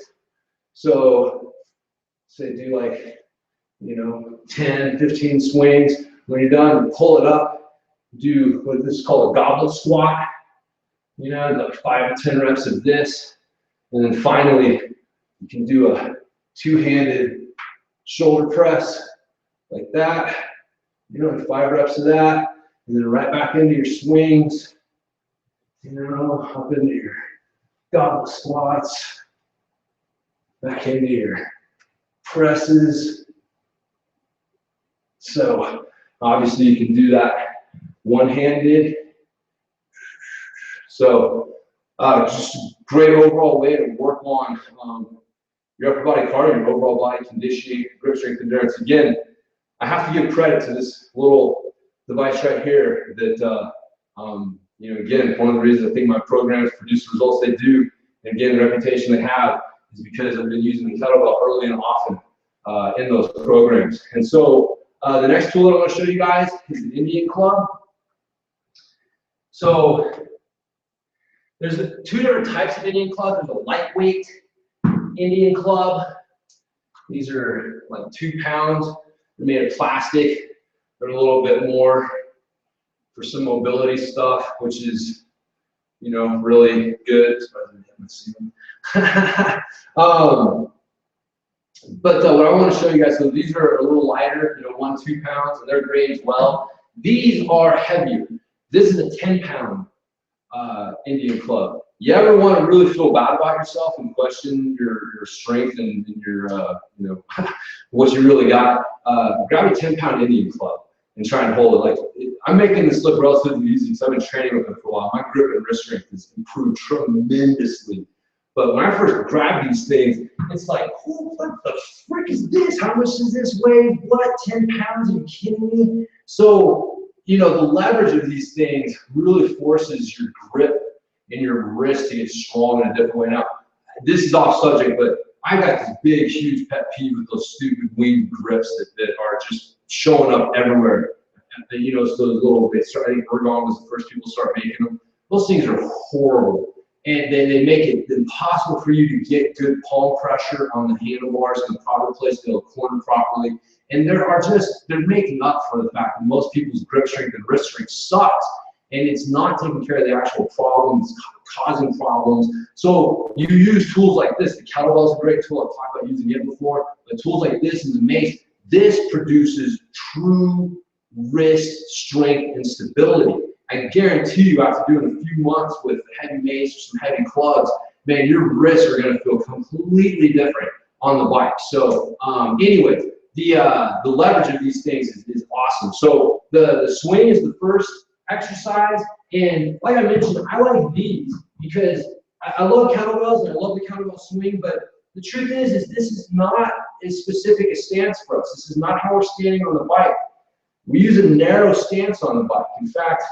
So, say do like, you know, 10, 15 swings. When you're done, pull it up, do what this is called a goblet squat. You know, like 5 to 10 reps of this. And then finally, you can do a two-handed shoulder press like that. You know, 5 reps of that. And then right back into your swings. You know, up into your goblet squats. Back into your presses. So obviously you can do that one-handed. So just a great overall way to work on your upper body cardio, your overall body conditioning, grip strength endurance. Again, I have to give credit to this little device right here that, you know, again, one of the reasons I think my programs produce the results they do, and again, the reputation they have is because I've been using the kettlebell early and often in those programs. And so the next tool that I want to show you guys is the Indian club. So there's 2 different types of Indian club. There's a lightweight Indian club. These are like 2 pounds. They're made of plastic. They're a little bit more for some mobility stuff, which is, you know, really good. But what I want to show you guys, so these are a little lighter, you know, 1 to 2 pounds, and they're great as well. These are heavier. This is a 10-pound Indian club. You ever want to really feel bad about yourself and question your strength and your, you know, what you really got? Grab a 10-pound Indian club and try and hold it. Like, I'm making this look relatively easy because I've been training with it for a while. My grip and wrist strength has improved tremendously. But when I first grabbed these things, it's like, oh, what the frick is this? How much does this weigh? What, 10 pounds? Are you kidding me? So, you know, the leverage of these things really forces your grip in your wrist to get strong in a different way. Now, this is off subject, but I got this big, huge pet peeve with those stupid wing grips that are just showing up everywhere. And, you know, so those little, I think Ergon was the first people to start making them. Those things are horrible. And they make it impossible for you to get good palm pressure on the handlebars in the proper place, they'll corner properly. And they're making up for the fact that most people's grip strength and wrist strength sucks. And it's not taking care of the actual problems, causing problems. So you use tools like this. The kettlebell is a great tool. I've talked about using it before. But tools like this and the Mace, this produces true wrist strength and stability. I guarantee you, after doing a few months with heavy Mace or some heavy clubs, man, your wrists are going to feel completely different on the bike. So anyway, the leverage of these things is awesome. So the swing is the first exercise, and like I mentioned, I like these because I love kettlebells and I love the kettlebell swing, but the truth is this is not as specific a stance for us. This is not how we're standing on the bike. We use a narrow stance on the bike. In fact,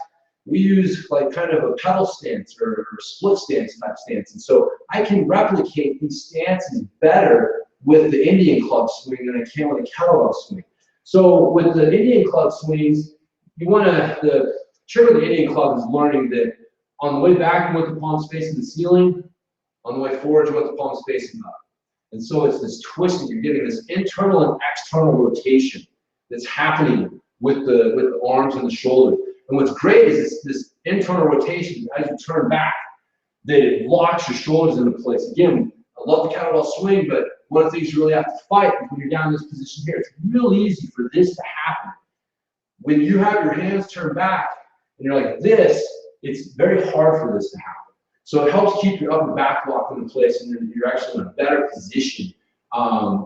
we use like kind of a pedal stance or split stance type stance. And so I can replicate these stances better with the Indian club swing than I can with a kettlebell swing. So with the Indian club swings, you want to, the trick of the Indian club is learning that on the way back, you want the palms facing the ceiling. On the way forward, you want the palms facing up. And so it's this twisting. You're getting this internal and external rotation that's happening with the arms and the shoulders. And what's great is this internal rotation as you turn back, that it locks your shoulders into place. Again, I love the kettlebell swing, but one of the things you really have to fight is when you're down in this position here. It's real easy for this to happen. When you have your hands turned back and you're like this, it's very hard for this to happen. So it helps keep your upper back locked into place, and then you're actually in a better position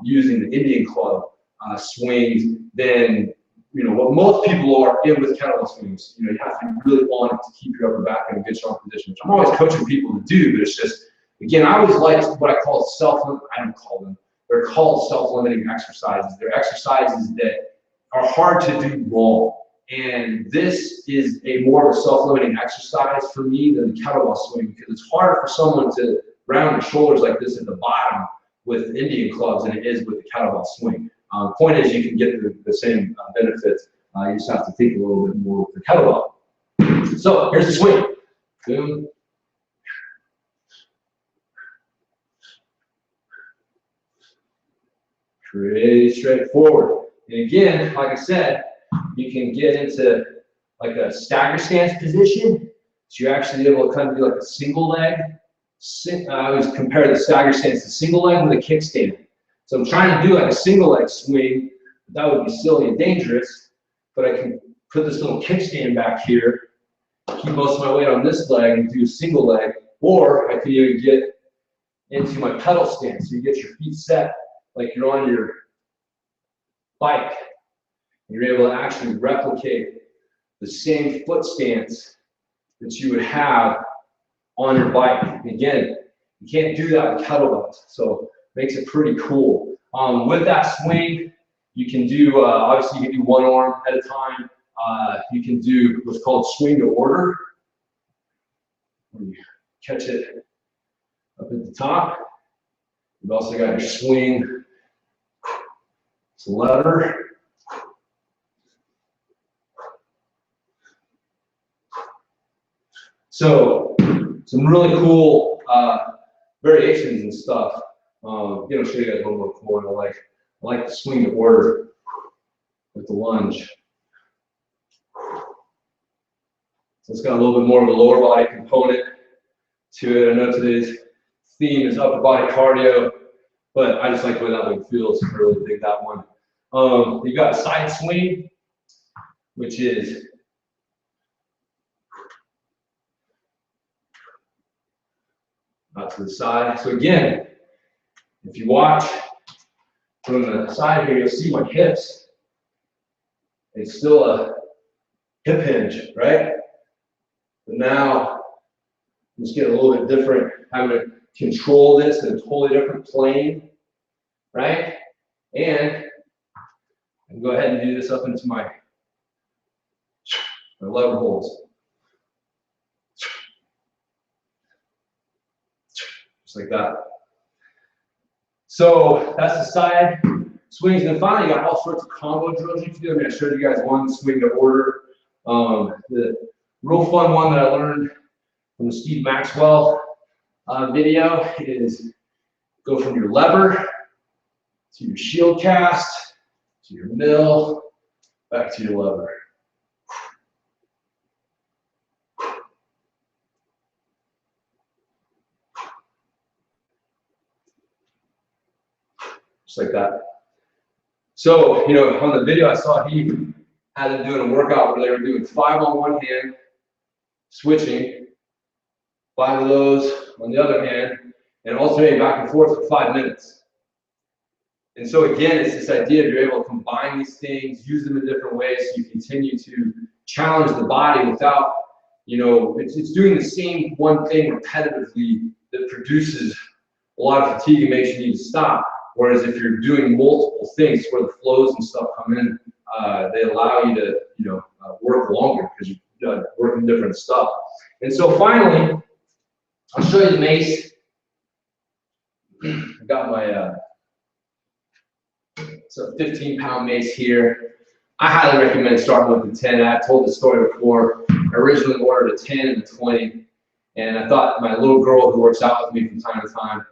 using the Indian club swings than what most people are in with kettlebell swings. You have to be really on it to keep your upper back in a good strong position, which I'm always coaching people to do, but it's just, again, I always like what I call I don't call them, they're called self-limiting exercises. They're exercises that are hard to do wrong. And this is a more of a self-limiting exercise for me than the kettlebell swing, because it's harder for someone to round their shoulders like this at the bottom with Indian clubs than it is with the kettlebell swing. Point is, you can get the same benefits. You just have to think a little bit more with the kettlebell. So here's the swing. Boom. Pretty straightforward. And again, like I said, you can get into like a stagger stance position. So you're actually able to kind of do like a single leg. I always compare the stagger stance to single leg with a kickstand. So I'm trying to do like a single leg swing, but that would be silly and dangerous. But I can put this little kickstand back here, keep most of my weight on this leg and do a single leg, or I could even get into my pedal stance. So you get your feet set like you're on your bike. You're able to actually replicate the same foot stance that you would have on your bike. Again, you can't do that with kettlebells, so it makes it pretty cool. With that swing, you can do, obviously you can do one arm at a time. You can do what's called swing to order. You catch it up at the top. You've also got your swing to lever. So some really cool variations and stuff. I'll show you guys one more cool one. I like the swing to order with the lunge. So it's got a little bit more of a lower body component to it. I know today's theme is upper body cardio, but I just like the way that one feels. I really dig that one. You got a side swing, which is out to the side. So again, if you watch from the side here, you'll see my hips. It's still a hip hinge, right? But now, just get a little bit different. I'm going to control this in a totally different plane, right? And I can go ahead and do this up into my lever holds. just like that. So that's the side swings. And then finally, you got all sorts of combo drills you can do. I mean, I showed you guys one swing to order. The real fun one that I learned from the Steve Maxwell video is go from your lever to your shield cast to your mill, back to your lever. Just like that. So, you know, on the video I saw, he had them doing a workout where they were doing 5 on one hand, switching, 5 of those on the other hand, and alternating back and forth for 5 minutes. And so again, it's this idea of you're able to combine these things, use them in different ways, so you continue to challenge the body without, you know, it's doing the same one thing repetitively that produces a lot of fatigue and makes you need to stop. Whereas if you're doing multiple things where the flows and stuff come in, they allow you to, you know, work longer because you're working different stuff. And so finally, I'll show you the Mace. I got my so 15-pound Mace here. I highly recommend starting with the 10. I've told the story before. I originally ordered a 10 and a 20, and I thought my little girl who works out with me from time to time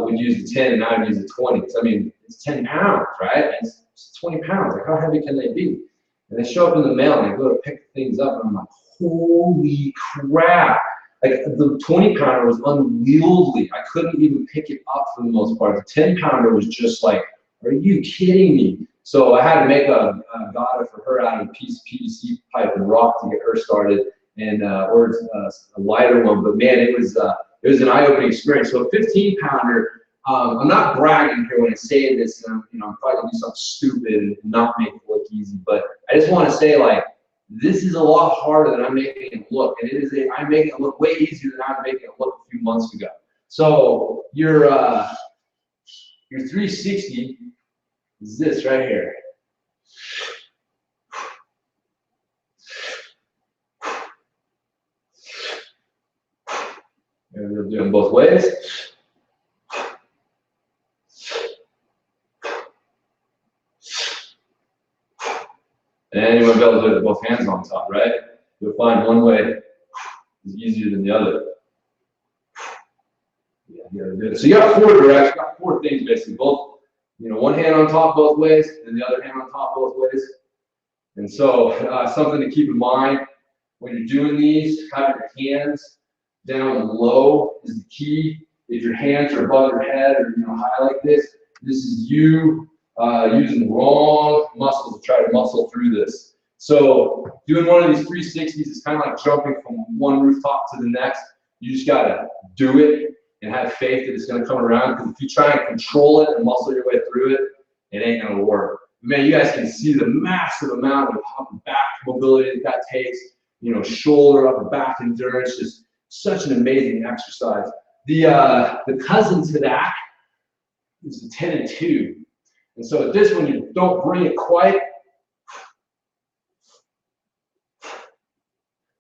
would use the 10 and I would use the 20. I mean, it's 10 pounds, right? It's 20 pounds. Like, how heavy can they be? And they show up in the mail and I go to pick things up and I'm like, holy crap. Like, the 20-pounder was unwieldy. I couldn't even pick it up for the most part. The 10-pounder was just like, are you kidding me? So I had to make a gata for her out of a piece of PVC pipe and rock to get her started, and ordered a lighter one. But man, it was an eye-opening experience. So a 15-pounder, I'm not bragging here when I say this, and you know, I'm probably gonna do something stupid and not make it look easy, but I just want to say, like, this is a lot harder than I'm making it look, and I'm making it look way easier than I'm making it look a few months ago. So your 360 is this right here. And we're doing both ways. And you want to be able to do it with both hands on top, right? You'll find one way is easier than the other. Yeah, you gotta do it. So you got 4 directions, you got 4 things basically. Both, you know, one hand on top both ways, and the other hand on top both ways. And so something to keep in mind when you're doing these, having your hands down low is the key. If your hands are above your head or, you know, high like this is you using the wrong muscles to try to muscle through this. So doing one of these 360s is kind of like jumping from one rooftop to the next. You just gotta do it and have faith that it's gonna come around, because if you try and control it and muscle your way through it, it ain't gonna work. Man, you guys can see the massive amount of upper back mobility that takes, you know, shoulder, upper back endurance, just such an amazing exercise. The cousin to that is the 10 and 2. And so at this one, you don't bring it quite.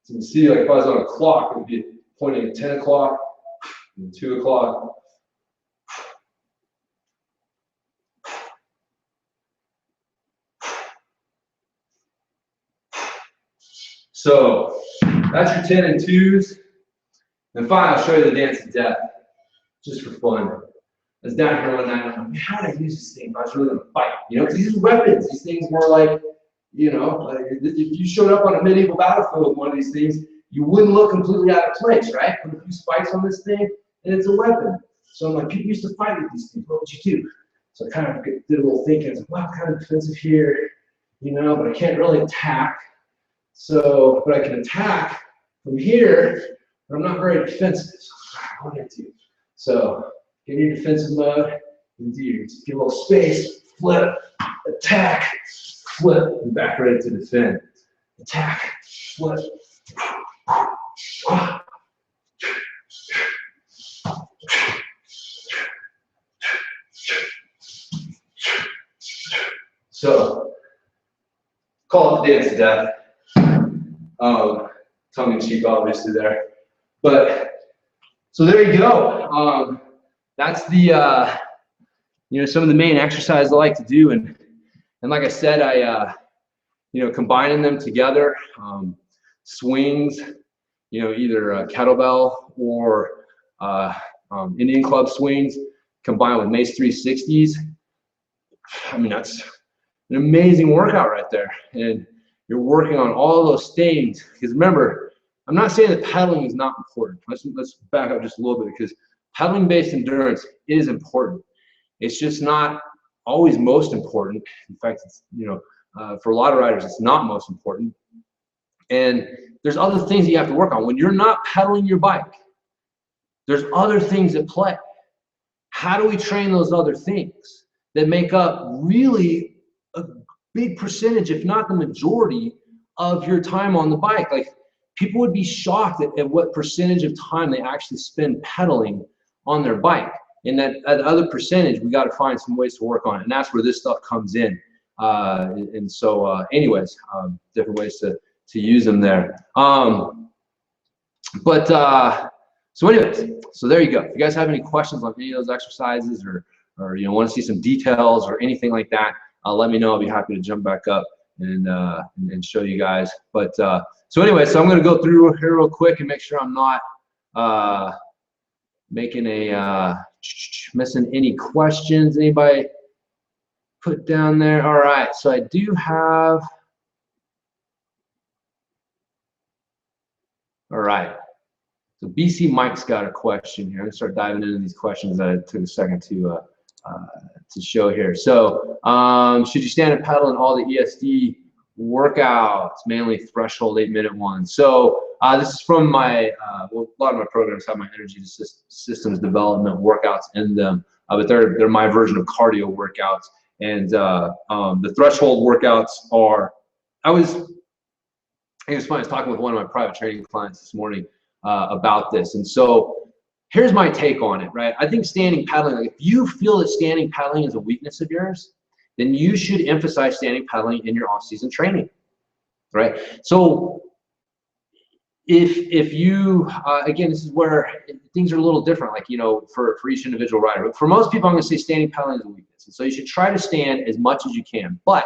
So you can see, like, if I was on a clock, it would be pointing at 10 o'clock and 2 o'clock. So that's your 10 and 2s. And finally, I'll show you the dance of death, just for fun. I was down here one night, and I'm like, how did I use this thing if I was really gonna fight? You know, because these are weapons. These things were like, you know, like if you showed up on a medieval battlefield with one of these things, you wouldn't look completely out of place, right? Put a few spikes on this thing, and it's a weapon. So I'm like, people used to fight with these things. What would you do? So I kind of did a little thinking. I was like, wow, kind of defensive here, you know, but I can't really attack. So, but I can attack from here, but I'm not very defensive. So what do I do? So get in your defensive mode, and do your, get a little space, flip, attack, flip, and back ready to defend. Attack, flip. So, call it the dance of death. Tongue in cheek, obviously there. But So there you go. That's the you know, some of the main exercises I like to do, and like I said, I you know, combining them together, swings, you know, either kettlebell or Indian club swings combined with Mace 360s. I mean, that's an amazing workout right there, and you're working on all those things. Because remember, I'm not saying that pedaling is not important. Let's back up just a little bit, because pedaling-based endurance is important. It's just not always most important. In fact, it's, you know, for a lot of riders, it's not most important. And there's other things you have to work on. When you're not pedaling your bike, there's other things at play. How do we train those other things that make up really a big percentage, if not the majority, of your time on the bike? Like, people would be shocked at what percentage of time they actually spend pedaling on their bike. And that other percentage, we got to find some ways to work on it. And that's where this stuff comes in. And so anyways, different ways to use them there. So anyways, so there you go. If you guys have any questions on any of those exercises, or you know, want to see some details or anything like that, let me know. I'll be happy to jump back up and show you guys. But so anyway, so I'm going to go through here real quick and make sure I'm not making missing any questions. Anybody put down there? All right, so I do have. All right, so BC Mike's got a question here. I'm gonna start diving into these questions that I took a second to show here. So should you stand and pedal in all the ESD workouts, mainly threshold 8-minute ones? So this is from my, well, a lot of my programs have my energy systems development workouts in them, but they're my version of cardio workouts. And the threshold workouts are, I think it's funny, I was talking with one of my private training clients this morning about this. And so here's my take on it, right? I think standing paddling, like, if you feel that standing paddling is a weakness of yours, then you should emphasize standing paddling in your off-season training, right? So if you, again, this is where things are a little different, like, you know, for each individual rider. But for most people, I'm gonna say standing paddling is a weakness. And so you should try to stand as much as you can. But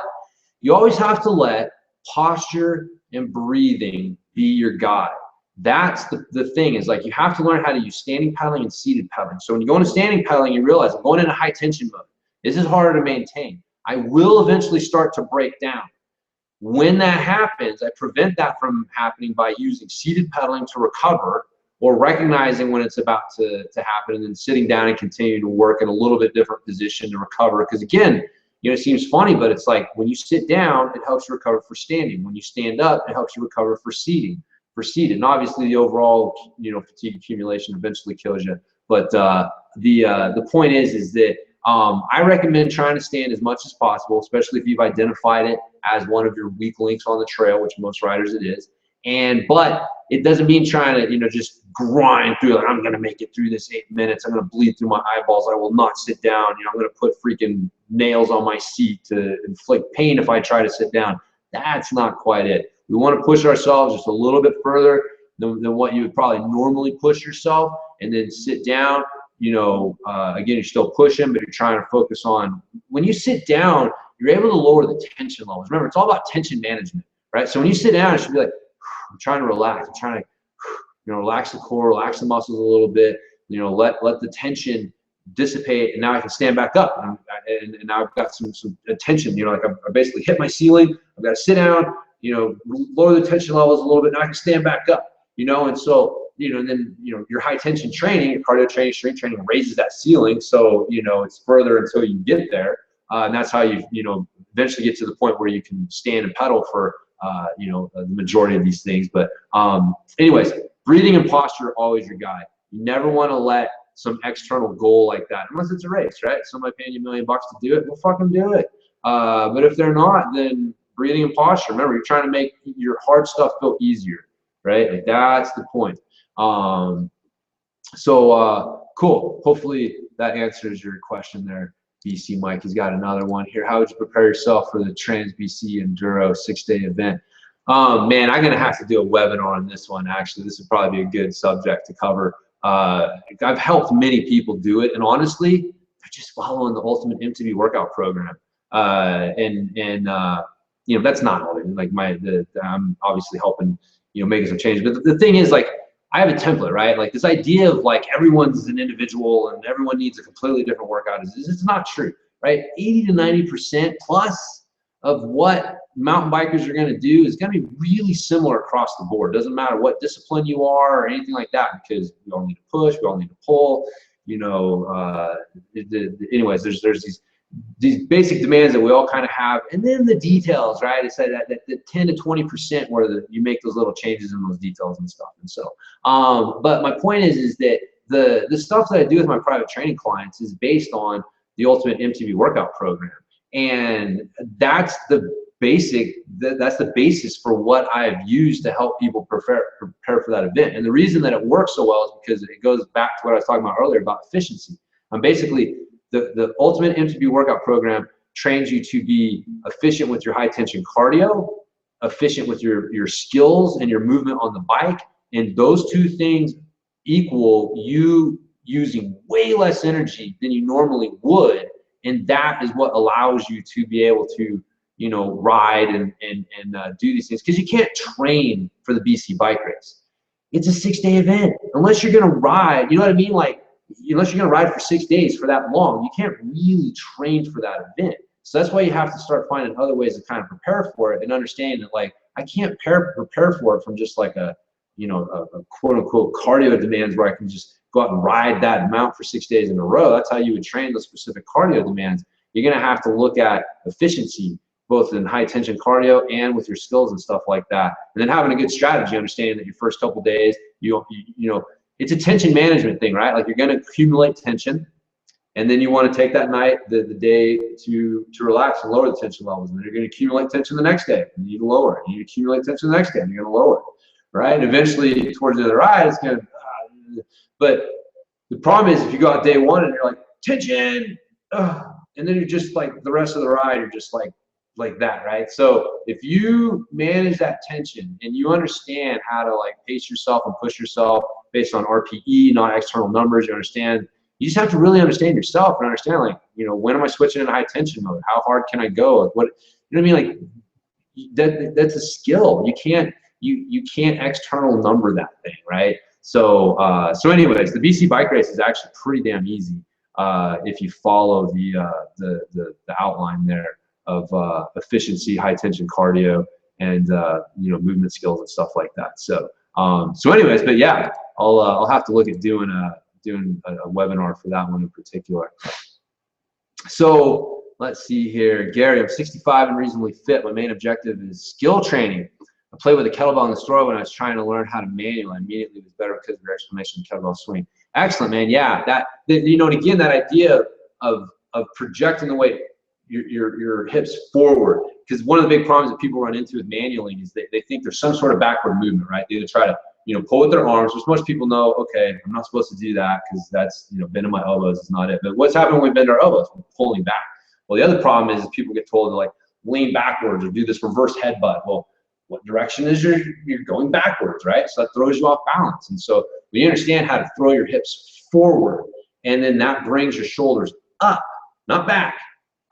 you always have to let posture and breathing be your guide. That's the thing, is like, you have to learn how to use standing paddling and seated paddling. So when you go into standing paddling, you realize I'm going into high tension mode. This is harder to maintain. I will eventually start to break down. When that happens, I prevent that from happening by using seated pedaling to recover, or recognizing when it's about to happen, and then sitting down and continuing to work in a little bit different position to recover. Because again, you know, it seems funny, but it's like, when you sit down, it helps you recover for standing. When you stand up, it helps you recover for seated. And obviously the overall, you know, fatigue accumulation eventually kills you. But the point is that I recommend trying to stand as much as possible, especially if you've identified it as one of your weak links on the trail, which most riders it is. But it doesn't mean trying to, you know, just grind through, like, I'm going to make it through this 8 minutes. I'm going to bleed through my eyeballs. I will not sit down. You know, I'm going to put freaking nails on my seat to inflict pain if I try to sit down. That's not quite it. We want to push ourselves just a little bit further than what you would probably normally push yourself, and then sit down. You know, again, you're still pushing, but you're trying to focus on, when you sit down, you're able to lower the tension levels. Remember, it's all about tension management, right? So when you sit down, it should be like, I'm trying to relax. I'm trying to, you know, relax the core, relax the muscles a little bit, you know, let the tension dissipate, and now I can stand back up, and now I've got some tension, you know, like I basically hit my ceiling. I've got to sit down, you know, lower the tension levels a little bit. Now I can stand back up, you know. And so, you know, and then, you know, your high tension training, your cardio training, strength training raises that ceiling. So, you know, it's further until you get there. And that's how you know, eventually get to the point where you can stand and pedal for, you know, the majority of these things. But anyways, breathing and posture are always your guide. You never want to let some external goal like that, unless it's a race, right? Somebody paying you $1 million to do it, well, fucking do it. But if they're not, then breathing and posture. Remember, you're trying to make your hard stuff feel easier, right? Like, that's the point. Cool. Hopefully that answers your question there, BC Mike. He's got another one here. How would you prepare yourself for the Trans BC Enduro 6-day event? Man, I'm gonna have to do a webinar on this one. Actually, this would probably be a good subject to cover I've helped many people do it, and honestly, they're just following the Ultimate MTB workout program. You know, that's not all they do. Like I'm obviously helping, you know, making some changes. But the thing is, like, I have a template, right? Like this idea of like everyone's an individual and everyone needs a completely different workout is not true, right? 80 to 90% plus of what mountain bikers are going to do is going to be really similar across the board. Doesn't matter what discipline you are or anything like that, because we all need to push, we all need to pull, you know. Anyways, there's these basic demands that we all kind of have, and then the details, right? It's that 10 to 20% where you make those little changes in those details and stuff. And so, but my point is that the stuff that I do with my private training clients is based on the Ultimate MTB workout program, and that's the basis for what I've used to help people prepare for that event. And the reason that it works so well is because it goes back to what I was talking about earlier about efficiency. I'm basically the Ultimate MTB workout program trains you to be efficient with your high tension cardio, efficient with your skills and your movement on the bike, and those two things equal you using way less energy than you normally would, and that is what allows you to be able to, you know, ride and do these things, because you can't train for the BC bike race. It's a 6-day event. Unless you're gonna ride, you know what I mean? Like, unless you're gonna ride for 6 days for that long, you can't really train for that event. So that's why you have to start finding other ways to kind of prepare for it, and understand that, like, I can't prepare for it from just like a, you know, a quote unquote cardio demands where I can just go out and ride that amount for 6 days in a row. That's how you would train those specific cardio demands. You're gonna have to look at efficiency, both in high tension cardio and with your skills and stuff like that. And then having a good strategy, understanding that your first couple days, you know, it's a tension management thing, right? Like, you're gonna accumulate tension, and then you want to take that night, the day to relax and lower the tension levels. And then you're gonna accumulate tension the next day, and you need to lower it. And you accumulate tension the next day, and you're gonna lower it, right? And eventually, towards the end of the ride, it's gonna, but the problem is if you go out day one and you're like, tension, and then you're just like, the rest of the ride, you're just like that, right? So if you manage that tension and you understand how to like pace yourself and push yourself based on RPE, not external numbers, you just have to really understand yourself and understand, like, you know, when am I switching into high tension mode? How hard can I go? Like, what, you know what I mean? Like, that's a skill. You can't external number that thing, right? So anyways, the BC bike race is actually pretty damn easy if you follow the outline there of efficiency, high tension cardio, and you know, movement skills and stuff like that. So anyways, but yeah, I'll have to look at doing a webinar for that one in particular. So let's see here, Gary. I'm 65 and reasonably fit. My main objective is skill training. I played with a kettlebell in the store when I was trying to learn how to manual. Immediately was better because of your explanation of kettlebell swing. Excellent, man. Yeah, you know, and again, that idea of projecting the weight, your hips forward, because one of the big problems that people run into with manualing is they think there's some sort of backward movement, right? They either try to, you know, pull with their arms, which most people know, okay, I'm not supposed to do that because that's, you know, bending my elbows is not it. But what's happening when we bend our elbows? We're pulling back. Well, the other problem is people get told to like lean backwards or do this reverse headbutt. Well, what direction is you're going backwards, right? So that throws you off balance. And so when you understand how to throw your hips forward, and then that brings your shoulders up, not back,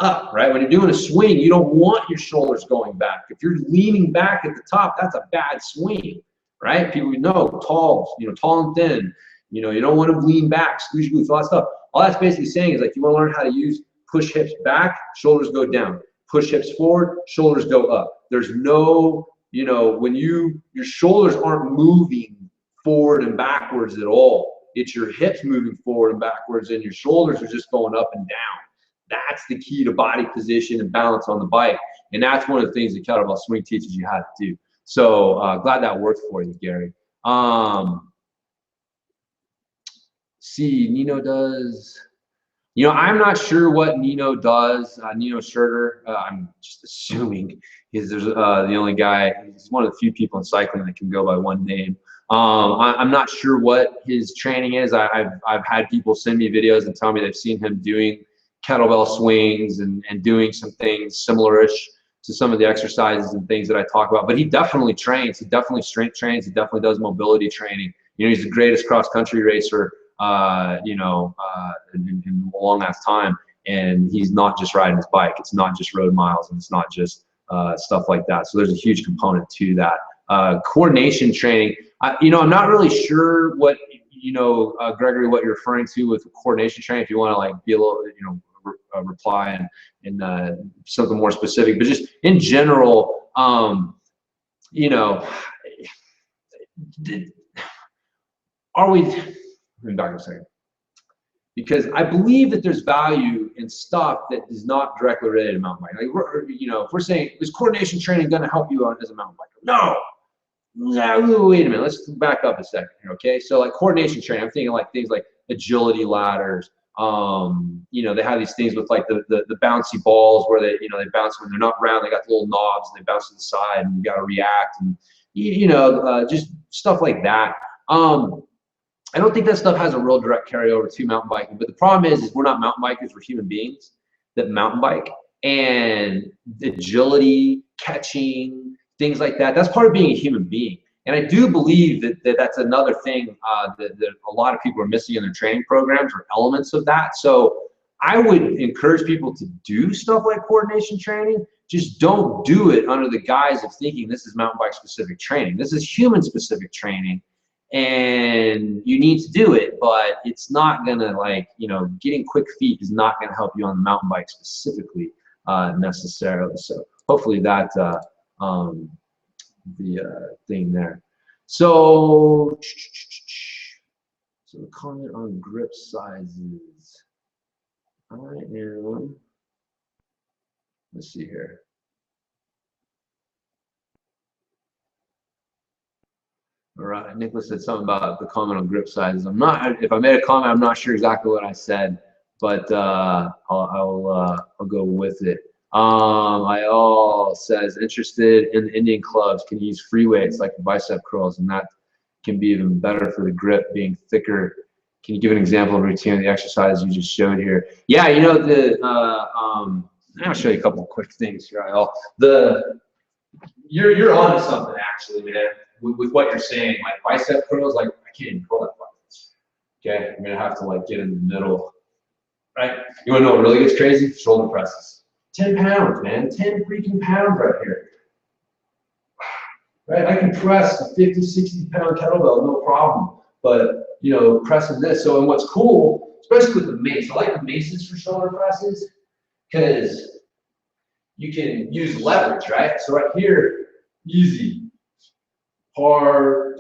up, right? When you're doing a swing, you don't want your shoulders going back. If you're leaning back at the top, that's a bad swing, right? People know, tall, you know, tall and thin, you know, you don't want to lean back, squeeze your glutes, all that stuff. All that's basically saying is, like, you want to learn how to use push hips back, shoulders go down, push hips forward, shoulders go up. There's no, you know, when your shoulders aren't moving forward and backwards at all. It's your hips moving forward and backwards, and your shoulders are just going up and down. That's the key to body position and balance on the bike. And that's one of the things that kettlebell swing teaches you how to do. So glad that worked for you, Gary. See, Nino does, you know, I'm not sure what Nino does. Nino Schurter, I'm just assuming there's the only guy, he's one of the few people in cycling that can go by one name. I'm not sure what his training is. I've had people send me videos and tell me they've seen him doing kettlebell swings and doing some things similar-ish to some of the exercises and things that I talk about. But he definitely trains. He definitely strength trains. He definitely does mobility training. You know, he's the greatest cross-country racer, you know, in a long ass time. And he's not just riding his bike. It's not just road miles, and it's not just stuff like that. So there's a huge component to that. Coordination training. You know, I'm not really sure what, you know, Gregory, what you're referring to with coordination training. If you want to like be a little, you know, reply and something more specific, but just in general, you know, are we? Let me back a second. Because I believe that there's value in stuff that is not directly related to mountain biking. Like, you know, if we're saying, is coordination training going to help you out as a mountain biker? No. Wait a minute. Let's back up a second here, okay? So, like coordination training, I'm thinking like things like agility ladders. You know, they have these things with like the bouncy balls where they, you know, they bounce when they're not round. They got the little knobs and they bounce to the side, and you got to react, and you know, just stuff like that. I don't think that stuff has a real direct carryover to mountain biking, but the problem is we're not mountain bikers, we're human beings that mountain bike, and agility, catching, things like that, that's part of being a human being. And I do believe that that's another thing that a lot of people are missing in their training programs, or elements of that. So I would encourage people to do stuff like coordination training. Just don't do it under the guise of thinking this is mountain bike specific training. This is human specific training. And you need to do it, but it's not gonna, like, you know, getting quick feet is not gonna help you on the mountain bike specifically necessarily. So hopefully that the thing there. So the comment on grip sizes. I am. Let's see here. All right, Nicholas said something about the comment on grip sizes. I'm not, if I made a comment, I'm not sure exactly what I said, but I'll go with it. Ayal says, interested in the Indian clubs, can use free weights like the bicep curls, and that can be even better for the grip being thicker. Can you give an example of a routine of the exercise you just showed here? Yeah, you know, I'll show you a couple of quick things here, Ayal. You're onto something actually, man. With what you're saying, like bicep curls, like I can't even pull that bicep. Okay, I'm gonna have to like get in the middle, right? You wanna know what really gets crazy? Shoulder presses. 10 pounds, man, 10 freaking pounds right here. Right, I can press a 50, 60 pound kettlebell, no problem. But you know, pressing this. So, and what's cool, especially with the Mace, I like the Maces for shoulder presses because you can use leverage, right? So right here, easy. Harder.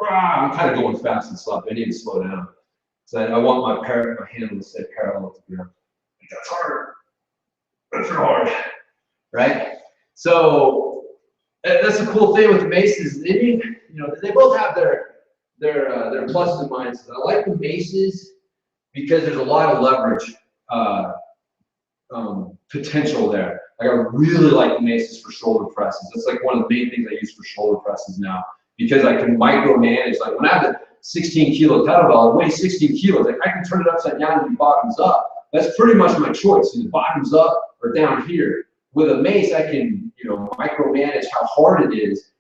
I'm kind of going fast and slow. I need to slow down. So I want my hand to stay parallel to the ground. That's harder. That's hard, right? So that's the cool thing with the Maces. You know, they both have their pluses and minuses. I like the Maces because there's a lot of leverage potential there. Like I really like the Maces for shoulder presses. That's like one of the main things I use for shoulder presses now, because I can micromanage. Like when I have the 16 kilo kettlebell, it weighs 16 kilos. Like I can turn it upside down and it bottoms up. That's pretty much my choice. Either bottoms up or down here. With a Mace, I can, you know, micromanage how hard it is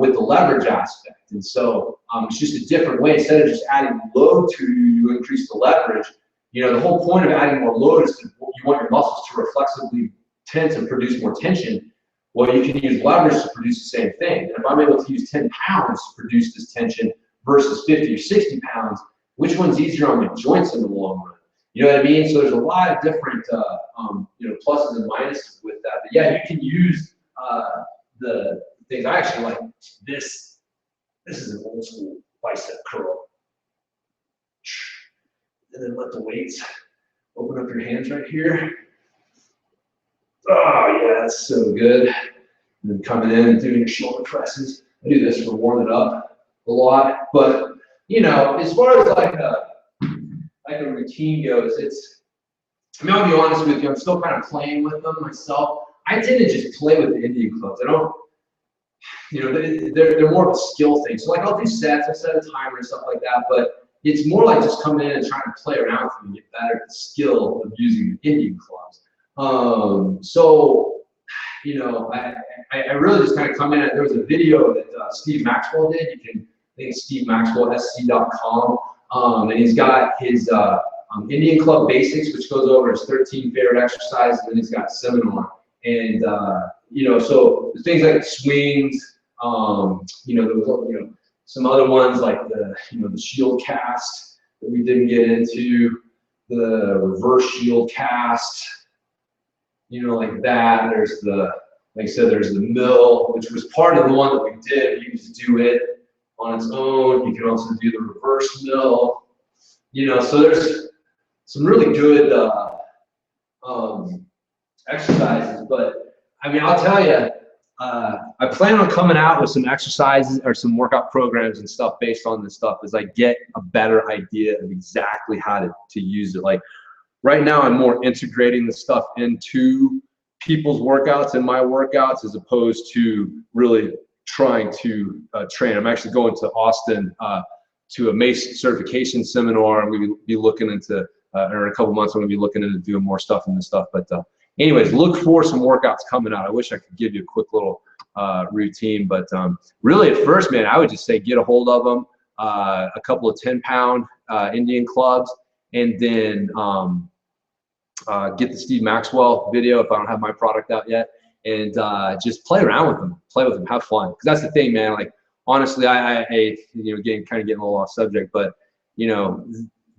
with the leverage aspect. And so it's just a different way. Instead of just adding load to you increase the leverage. You know, the whole point of adding more load is you want your muscles to reflexively tense and produce more tension. Well, you can use leverage to produce the same thing. And if I'm able to use 10 pounds to produce this tension versus 50 or 60 pounds, which one's easier on my joints in the long run? You know what I mean? So there's a lot of different you know, pluses and minuses with that. But yeah, you can use the things. I actually like this. This is an old school bicep curl. And then let the weights open up your hands right here. Oh yeah, that's so good. And then coming in and doing your shoulder presses. I do this for warming up a lot. But you know, as far as like a routine goes, I mean, I'll be honest with you, I'm still kind of playing with them myself. I tend to just play with the Indian clubs. I don't, you know, they're more of a skill thing. So like I'll do sets, I set a timer and stuff like that, but it's more like just coming in and trying to play around with them and get better at the skill of using the Indian clubs. So, you know, I really just kind of come in. There was a video that Steve Maxwell did. You can think it's SteveMaxwellSC.com. And he's got his Indian Club Basics, which goes over his 13 favorite exercises, and he's got seminar. And you know, so the things like swings, you know, there was, you know, some other ones like the, you know, the shield cast that we didn't get into, the reverse shield cast, you know, like that. There's the, like I said, there's the mill, which was part of the one that we did. You can just do it on its own. You can also do the reverse mill. You know, so there's some really good exercises. But I mean, I'll tell you, I plan on coming out with some exercises or some workout programs and stuff based on this stuff as I get a better idea of exactly how to use it. Like right now, I'm more integrating the stuff into people's workouts and my workouts as opposed to really trying to train. I'm actually going to Austin to a Mace certification seminar. I'm going to be looking into, or in a couple months, I'm going to be looking into doing more stuff and this stuff. But anyways, look for some workouts coming out. I wish I could give you a quick little routine, but really at first, man, I would just say get a hold of them, a couple of 10-pound Indian clubs, and then get the Steve Maxwell video if I don't have my product out yet, and just play around with them, have fun. Because that's the thing, man. Like honestly, I you know, getting a little off subject, but you know,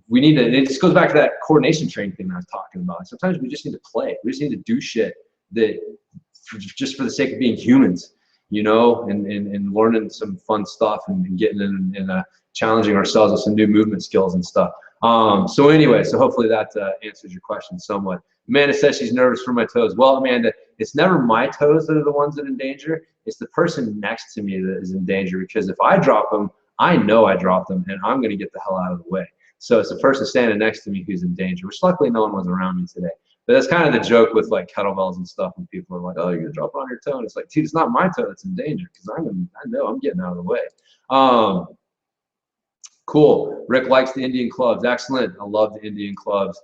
we need to. It just goes back to that coordination training thing that I was talking about. Sometimes we just need to play. We just need to do shit that just for the sake of being humans, you know, and learning some fun stuff and getting in and challenging ourselves with some new movement skills and stuff. So anyway, so hopefully that answers your question somewhat. Amanda says she's nervous for my toes. Well, Amanda, it's never my toes that are the ones that are in danger. It's the person next to me that is in danger, because if I drop them, I know I dropped them and I'm going to get the hell out of the way. So it's the person standing next to me who's in danger, which luckily no one was around me today. But that's kind of the joke with like kettlebells and stuff when people are like, oh, you're going to drop it on your toe. And it's like, dude, it's not my toe that's in danger, because I know I'm getting out of the way. Cool. Rick likes the Indian clubs. Excellent. I love the Indian clubs.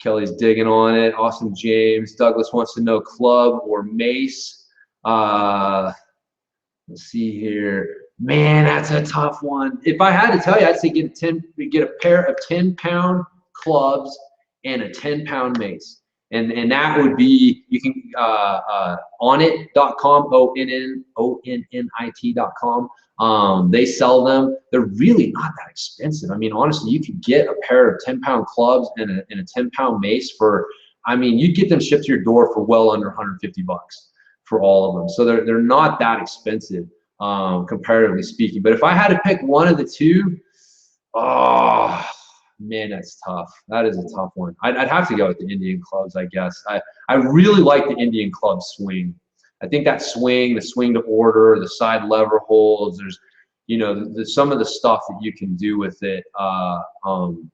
Kelly's digging on it. Awesome, James. Douglas wants to know club or mace. Let's see here. Man, that's a tough one. If I had to tell you, I'd say get a pair of 10-pound clubs and a 10-pound mace. And that would be, you can onnit.com, onnit.com. They sell them. They're really not that expensive. I mean, honestly, you could get a pair of 10-pound clubs and a 10-pound mace for, I mean, you'd get them shipped to your door for well under 150 bucks for all of them. So they're not that expensive, comparatively speaking. But if I had to pick one of the two, oh, man, that's tough. That is a tough one. I'd have to go with the Indian clubs, I guess. I really like the Indian club swing. I think that swing, the swing to order, the side lever holds, there's, you know, some of the stuff that you can do with it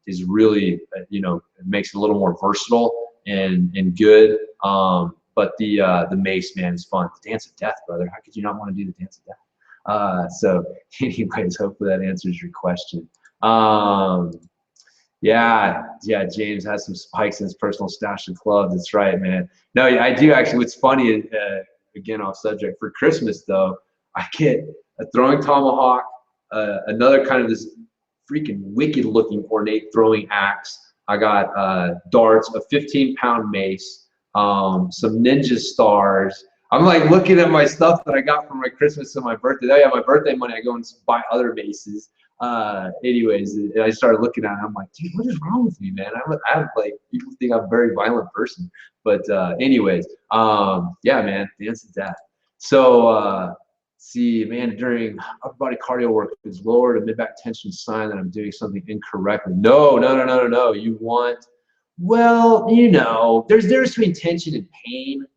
is really, you know, it makes it a little more versatile and good. But the mace, man, is fun. The dance of death, brother. How could you not want to do the dance of death? So anyways, hopefully that answers your question. Yeah, James has some spikes in his personal stash of clubs. That's right, man. No, I do actually. What's funny, again, off subject, for Christmas though, I get a throwing tomahawk, another kind of this freaking wicked looking ornate throwing axe. I got darts, a 15-pound mace, some ninja stars. I'm like looking at my stuff that I got for my Christmas and my birthday. Oh yeah, my birthday money, I go and buy other maces. Anyways, I started looking at it. I'm like, dude, what is wrong with me, man? I'm like, people think I'm a very violent person. But anyways, yeah, man, dance to death. So see, man, during upper body cardio work, is lower to mid-back tension sign that I'm doing something incorrectly? No. You want, well, you know, there's between tension and pain.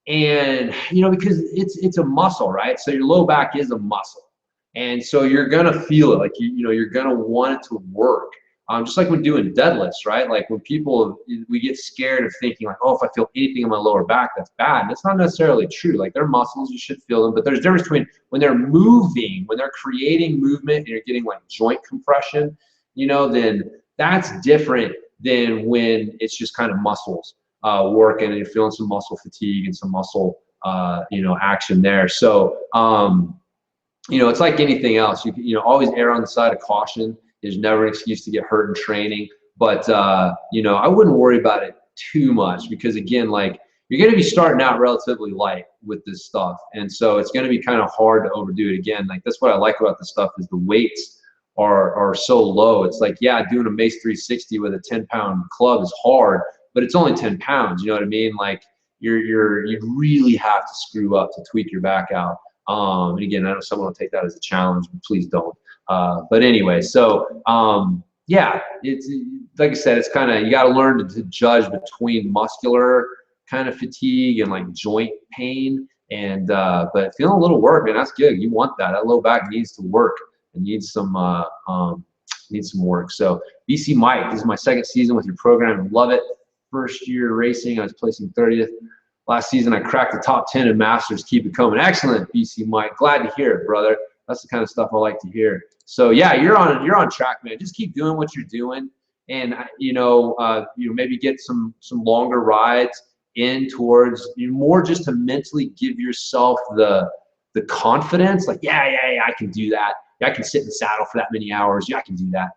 And, you know, because it's a muscle, right? So your low back is a muscle. And so you're gonna feel it, like you know, you're gonna want it to work. Just like when doing deadlifts, right? Like when we get scared of thinking like, oh, if I feel anything in my lower back, that's bad. And it's not necessarily true. Like they're muscles, you should feel them. But there's a difference between when they're moving, when they're creating movement, and you're getting like joint compression, you know, then that's different than when it's just kind of muscles working and you're feeling some muscle fatigue and some muscle, you know, action there. So you know, it's like anything else. You know, always err on the side of caution. There's never an excuse to get hurt in training. But, you know, I wouldn't worry about it too much because, again, like, you're going to be starting out relatively light with this stuff. And so it's going to be kind of hard to overdo it. Again, like, that's what I like about this stuff is the weights are so low. It's like, yeah, doing a Mace 360 with a 10-pound club is hard, but it's only 10 pounds. You know what I mean? Like, you really have to screw up to tweak your back out. And again, I know someone will take that as a challenge, but please don't. But anyway, so yeah, it's like I said, it's kind of, you got to learn to judge between muscular kind of fatigue and like joint pain. And but feeling a little work, man, that's good. You want that. That low back needs to work. It needs some work. So BC Mike, this is my second season with your program. Love it. First year racing, I was placing 30th. Last season, I cracked the top 10 in Masters. Keep it coming. Excellent, BC Mike. Glad to hear it, brother. That's the kind of stuff I like to hear. So yeah, you're on track, man. Just keep doing what you're doing, and you know, maybe get some longer rides in towards more just to mentally give yourself the confidence. Like, yeah, I can do that. Yeah, I can sit in the saddle for that many hours. Yeah, I can do that.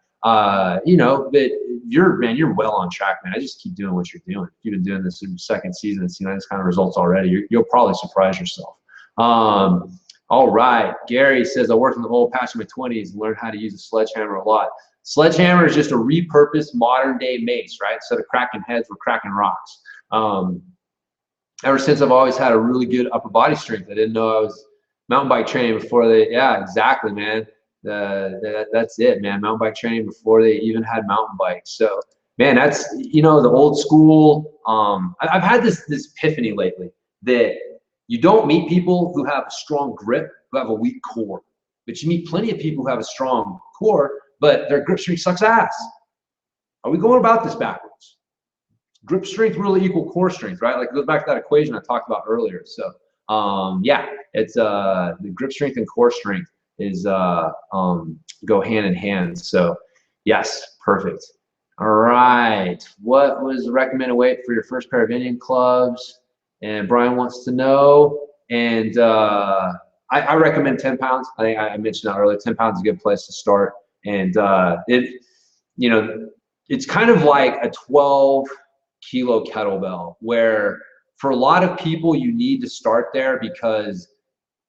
You know, but you're well on track, man. I just keep doing what you're doing. You've been doing this in your second season and seeing these kind of results already. You'll probably surprise yourself. All right. Gary says, I worked in the oil patch in my 20s and learned how to use a sledgehammer a lot. Sledgehammer is just a repurposed modern day mace, right? Instead of cracking heads, we're cracking rocks. Ever since I've always had a really good upper body strength. I didn't know I was mountain bike training before yeah, exactly, man. That's it, man. Mountain bike training before they even had mountain bikes. So, man, that's, you know, the old school. I've had this epiphany lately that you don't meet people who have a strong grip, who have a weak core, but you meet plenty of people who have a strong core, but their grip strength sucks ass. Are we going about this backwards? Grip strength really equal core strength, right? Like, it goes back to that equation I talked about earlier. So, yeah, it's the grip strength and core strength is go hand in hand. So yes, perfect. All right, what was the recommended weight for your first pair of Indian clubs? And Brian wants to know. And I recommend 10 pounds. I think I mentioned that earlier. 10 pounds is a good place to start. And you know, it's kind of like a 12-kilo kettlebell, where for a lot of people you need to start there because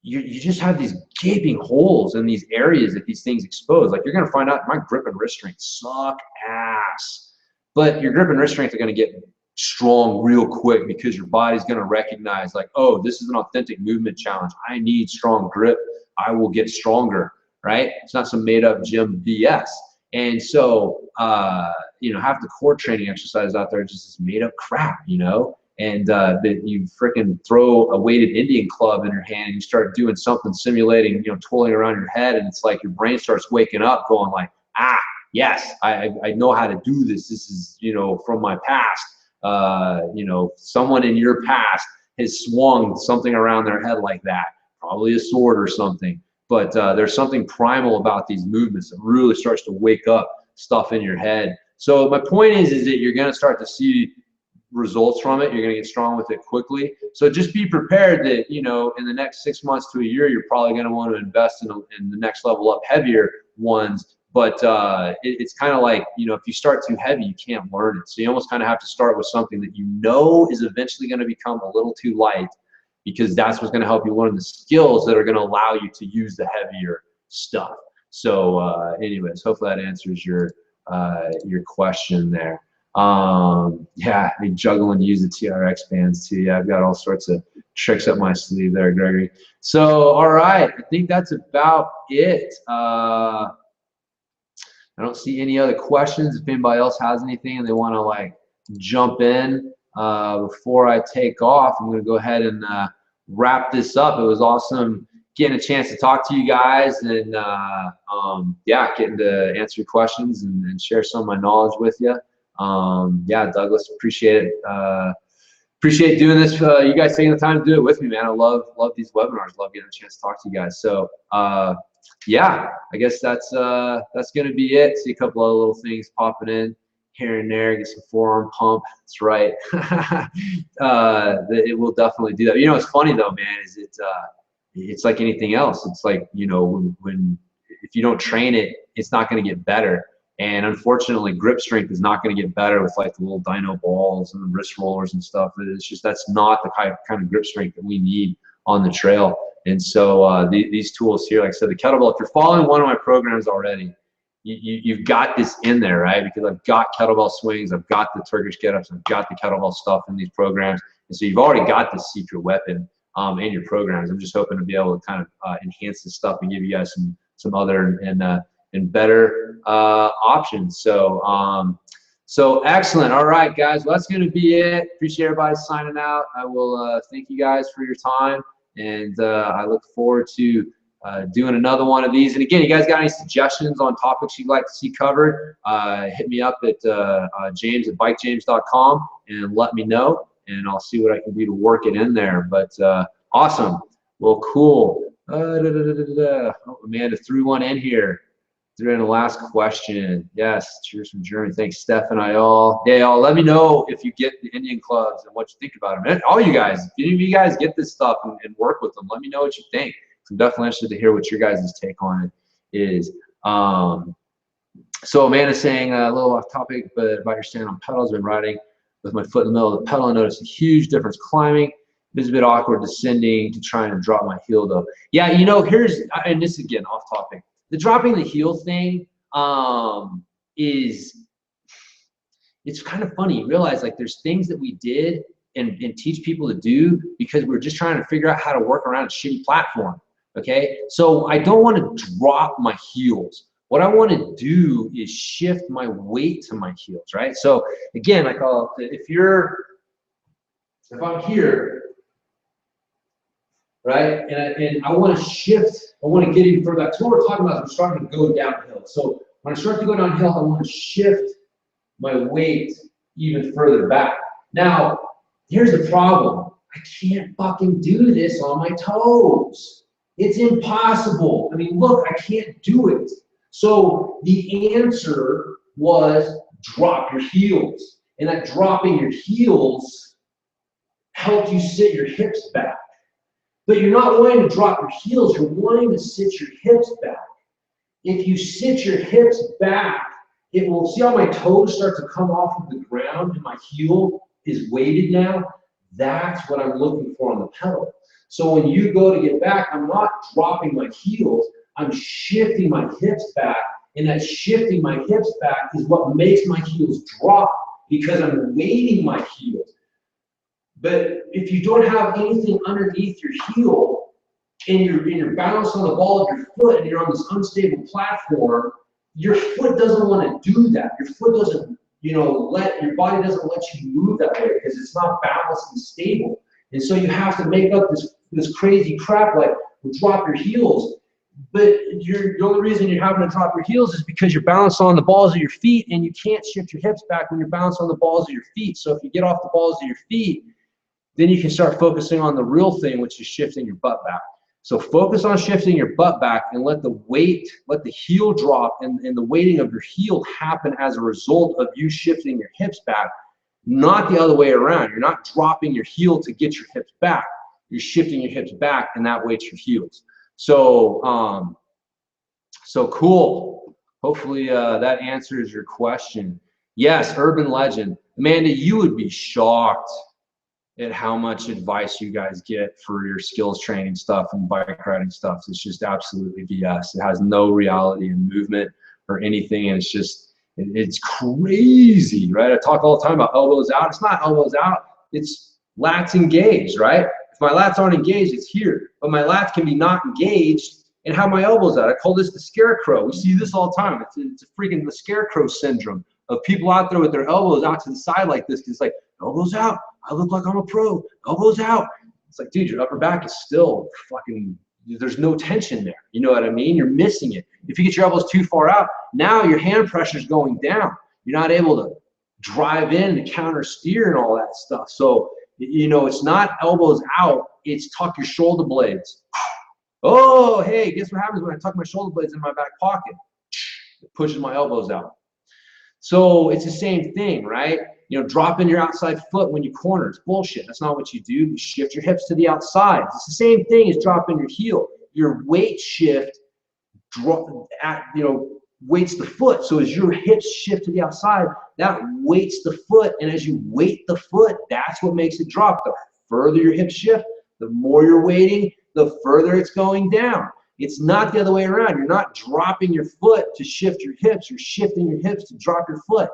you just have these gaping holes in these areas that these things expose. Like, you're going to find out my grip and wrist strength suck ass, but your grip and wrist strength are going to get strong real quick because your body's going to recognize, like, oh, this is an authentic movement challenge. I need strong grip. I will get stronger, right? It's not some made up gym BS. And so, you know, half the core training exercises out there are just this made up crap, you know? And you freaking throw a weighted Indian club in your hand and you start doing something simulating, you know, twirling around your head, and it's like your brain starts waking up going like, ah, yes, I know how to do this. This is, you know, from my past. You know, someone in your past has swung something around their head like that, probably a sword or something. But there's something primal about these movements that really starts to wake up stuff in your head. So my point is that you're going to start to see results from it. You're going to get strong with it quickly. So just be prepared that, you know, in the next 6 months to a year, you're probably going to want to invest in the next level up heavier ones. But it's kind of like, you know, if you start too heavy, you can't learn it. So you almost kind of have to start with something that you know is eventually going to become a little too light, because that's what's going to help you learn the skills that are going to allow you to use the heavier stuff. So anyways, hopefully that answers your question there. Yeah, I juggle and use the TRX bands too. Yeah, I've got all sorts of tricks up my sleeve there, Gregory. So, all right, I think that's about it. I don't see any other questions. If anybody else has anything and they want to like jump in before I take off, I'm going to go ahead and wrap this up. It was awesome getting a chance to talk to you guys, and yeah, getting to answer your questions and share some of my knowledge with you. Yeah, Douglas, appreciate it. Appreciate doing this. You guys taking the time to do it with me, man. I love these webinars. Love getting a chance to talk to you guys. So yeah, I guess that's gonna be it. See a couple other little things popping in here and there. Get some forearm pump. That's right. It will definitely do that. You know, what's funny though, man, is it's like anything else. It's like, you know, when if you don't train it, it's not going to get better. And unfortunately, grip strength is not going to get better with like the little dyno balls and the wrist rollers and stuff. It's just, that's not the kind of grip strength that we need on the trail. And so these tools here, like I said, the kettlebell, if you're following one of my programs already, you've got this in there, right? Because I've got kettlebell swings, I've got the Turkish get-ups, I've got the kettlebell stuff in these programs. And so you've already got this secret weapon in your programs. I'm just hoping to be able to kind of enhance this stuff and give you guys some other and better options. So so excellent. All right, guys, well, that's going to be it. Appreciate everybody signing out. I will thank you guys for your time, and I look forward to doing another one of these. And again, you guys got any suggestions on topics you'd like to see covered, hit me up at james@bikejames.com and let me know, and I'll see what I can do to work it in there. But awesome. Well, cool. Oh, Amanda threw one in here. Threw in the last question. Yes, cheers from Germany. Thanks, Steph and I all. Yeah, y'all, let me know if you get the Indian clubs and what you think about them. And all you guys, if any of you guys get this stuff and work with them, let me know what you think. I'm definitely interested to hear what your guys' take on it is. So Amanda's saying a little off topic, but about your stand on pedals. I've been riding with my foot in the middle of the pedal. I noticed a huge difference climbing. It's a bit awkward descending to trying to drop my heel though. Yeah, you know, and this again off topic. The dropping the heel thing it's kind of funny. You realize like there's things that we did and teach people to do because we're just trying to figure out how to work around a shitty platform. Okay, so I don't want to drop my heels. What I want to do is shift my weight to my heels, right? So again, like if I'm here, right, and I want to shift, I want to get even further. That's what we're talking about. I'm starting to go downhill. So when I start to go downhill, I want to shift my weight even further back. Now, here's the problem. I can't fucking do this on my toes. It's impossible. I mean, look, I can't do it. So the answer was drop your heels. And that dropping your heels helped you sit your hips back. But you're not wanting to drop your heels, you're wanting to sit your hips back. If you sit your hips back, it will, see how my toes start to come off of the ground and my heel is weighted now? That's what I'm looking for on the pedal. So when you go to get back, I'm not dropping my heels, I'm shifting my hips back, and that shifting my hips back is what makes my heels drop because I'm weighting my heels. But if you don't have anything underneath your heel and you're balanced on the ball of your foot and you're on this unstable platform, your foot doesn't want to do that. Your foot doesn't, your body doesn't let you move that way because it's not balanced and stable. And so you have to make up this crazy crap like, well, drop your heels. But the only reason you're having to drop your heels is because you're balanced on the balls of your feet and you can't shift your hips back when you're balanced on the balls of your feet. So if you get off the balls of your feet, then you can start focusing on the real thing, which is shifting your butt back. So focus on shifting your butt back and let the heel drop and the weighting of your heel happen as a result of you shifting your hips back, not the other way around. You're not dropping your heel to get your hips back. You're shifting your hips back and that weights your heels. So, so cool. Hopefully that answers your question. Yes, urban legend. Amanda, you would be shocked at how much advice you guys get for your skills training stuff and bike riding stuff. It's just absolutely BS. It has no reality in movement or anything, and it's crazy, right? I talk all the time about elbows out. It's not elbows out, it's lats engaged, right? If my lats aren't engaged, it's here, but my lats can be not engaged and have my elbows out. I call this the scarecrow. We see this all the time. It's a freaking the scarecrow syndrome of people out there with their elbows out to the side like this. It's like, elbows out. I look like I'm a pro. Elbows out. It's like, dude, your upper back is still fucking, there's no tension there. You know what I mean? You're missing it. If you get your elbows too far out, now your hand pressure is going down. You're not able to drive in to counter steer and all that stuff. So, it's not elbows out. It's tuck your shoulder blades. Oh, hey, guess what happens when I tuck my shoulder blades in my back pocket? It pushes my elbows out. So it's the same thing, right? You know, dropping your outside foot when you corner. It's bullshit. That's not what you do. You shift your hips to the outside. It's the same thing as dropping your heel. Your weight shift, weights the foot. So as your hips shift to the outside, that weights the foot. And as you weight the foot, that's what makes it drop. The further your hips shift, the more you're weighting, the further it's going down. It's not the other way around. You're not dropping your foot to shift your hips. You're shifting your hips to drop your foot.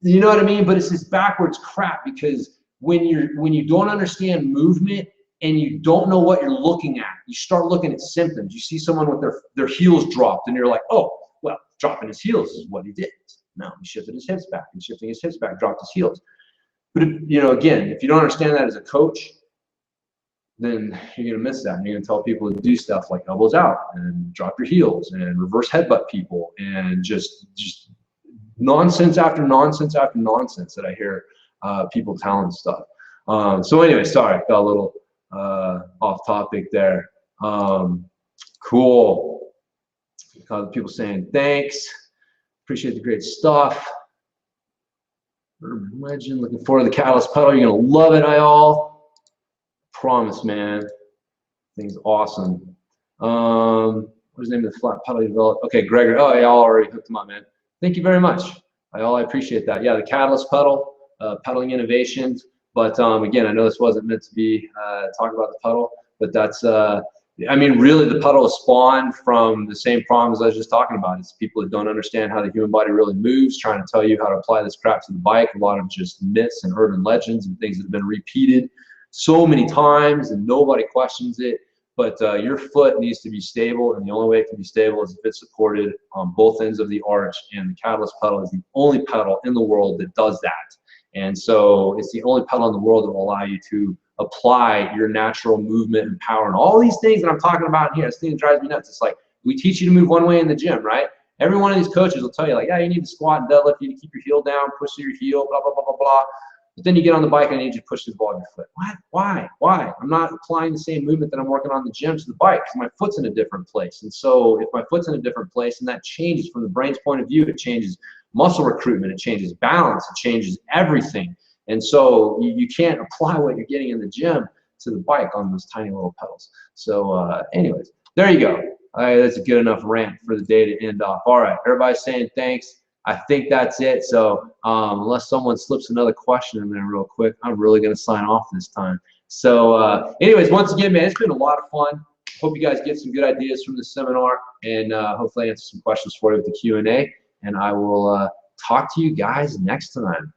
You know what I mean? But it's this backwards crap, because when you don't understand movement and you don't know what you're looking at, you start looking at symptoms. You see someone with their heels dropped, and you're like, oh, well, dropping his heels is what he did. No, he shifted his hips back. And shifting his hips back, dropped his heels. But again, if you don't understand that as a coach, then you're going to miss that. And you're going to tell people to do stuff like elbows out and drop your heels and reverse headbutt people and just nonsense after nonsense after nonsense that I hear people telling stuff. So anyway, sorry, got a little off topic there. Cool. People saying thanks. Appreciate the great stuff. Urban Legend, looking forward to the Catalyst pedal. You're going to love it, Ayal. Promise, man. Thing's awesome. What's the name of the flat pedal you developed? Okay, Gregor. Oh, Ayal already hooked him up, man. Thank you very much. I appreciate that. Yeah, the Catalyst pedal, pedaling innovations. But again, I know this wasn't meant to be talking about the pedal, but that's, I mean, really the pedal is spawned from the same problems I was just talking about. It's people that don't understand how the human body really moves, trying to tell you how to apply this crap to the bike. A lot of just myths and urban legends and things that have been repeated so many times and nobody questions it. But your foot needs to be stable, and the only way it can be stable is if it's supported on both ends of the arch, and the Catalyst pedal is the only pedal in the world that does that. And so it's the only pedal in the world that will allow you to apply your natural movement and power and all these things that I'm talking about here. This thing that drives me nuts. It's like, we teach you to move one way in the gym, right? Every one of these coaches will tell you, like, yeah, you need to squat and deadlift, you need to keep your heel down, push through your heel, blah, blah, blah, blah, blah. But then you get on the bike and you need to push the ball of your foot. What? Why? I'm not applying the same movement that I'm working on the gym to the bike because my foot's in a different place. And so if my foot's in a different place, and that changes from the brain's point of view, it changes muscle recruitment, it changes balance, it changes everything. And so you can't apply what you're getting in the gym to the bike on those tiny little pedals. So anyways, there you go. All right, that's a good enough rant for the day to end off. All right, everybody's saying thanks. I think that's it. So unless someone slips another question in there real quick, I'm really going to sign off this time. So anyways, once again, man, it's been a lot of fun. Hope you guys get some good ideas from this seminar, and hopefully answer some questions for you with the Q&A. And I will talk to you guys next time.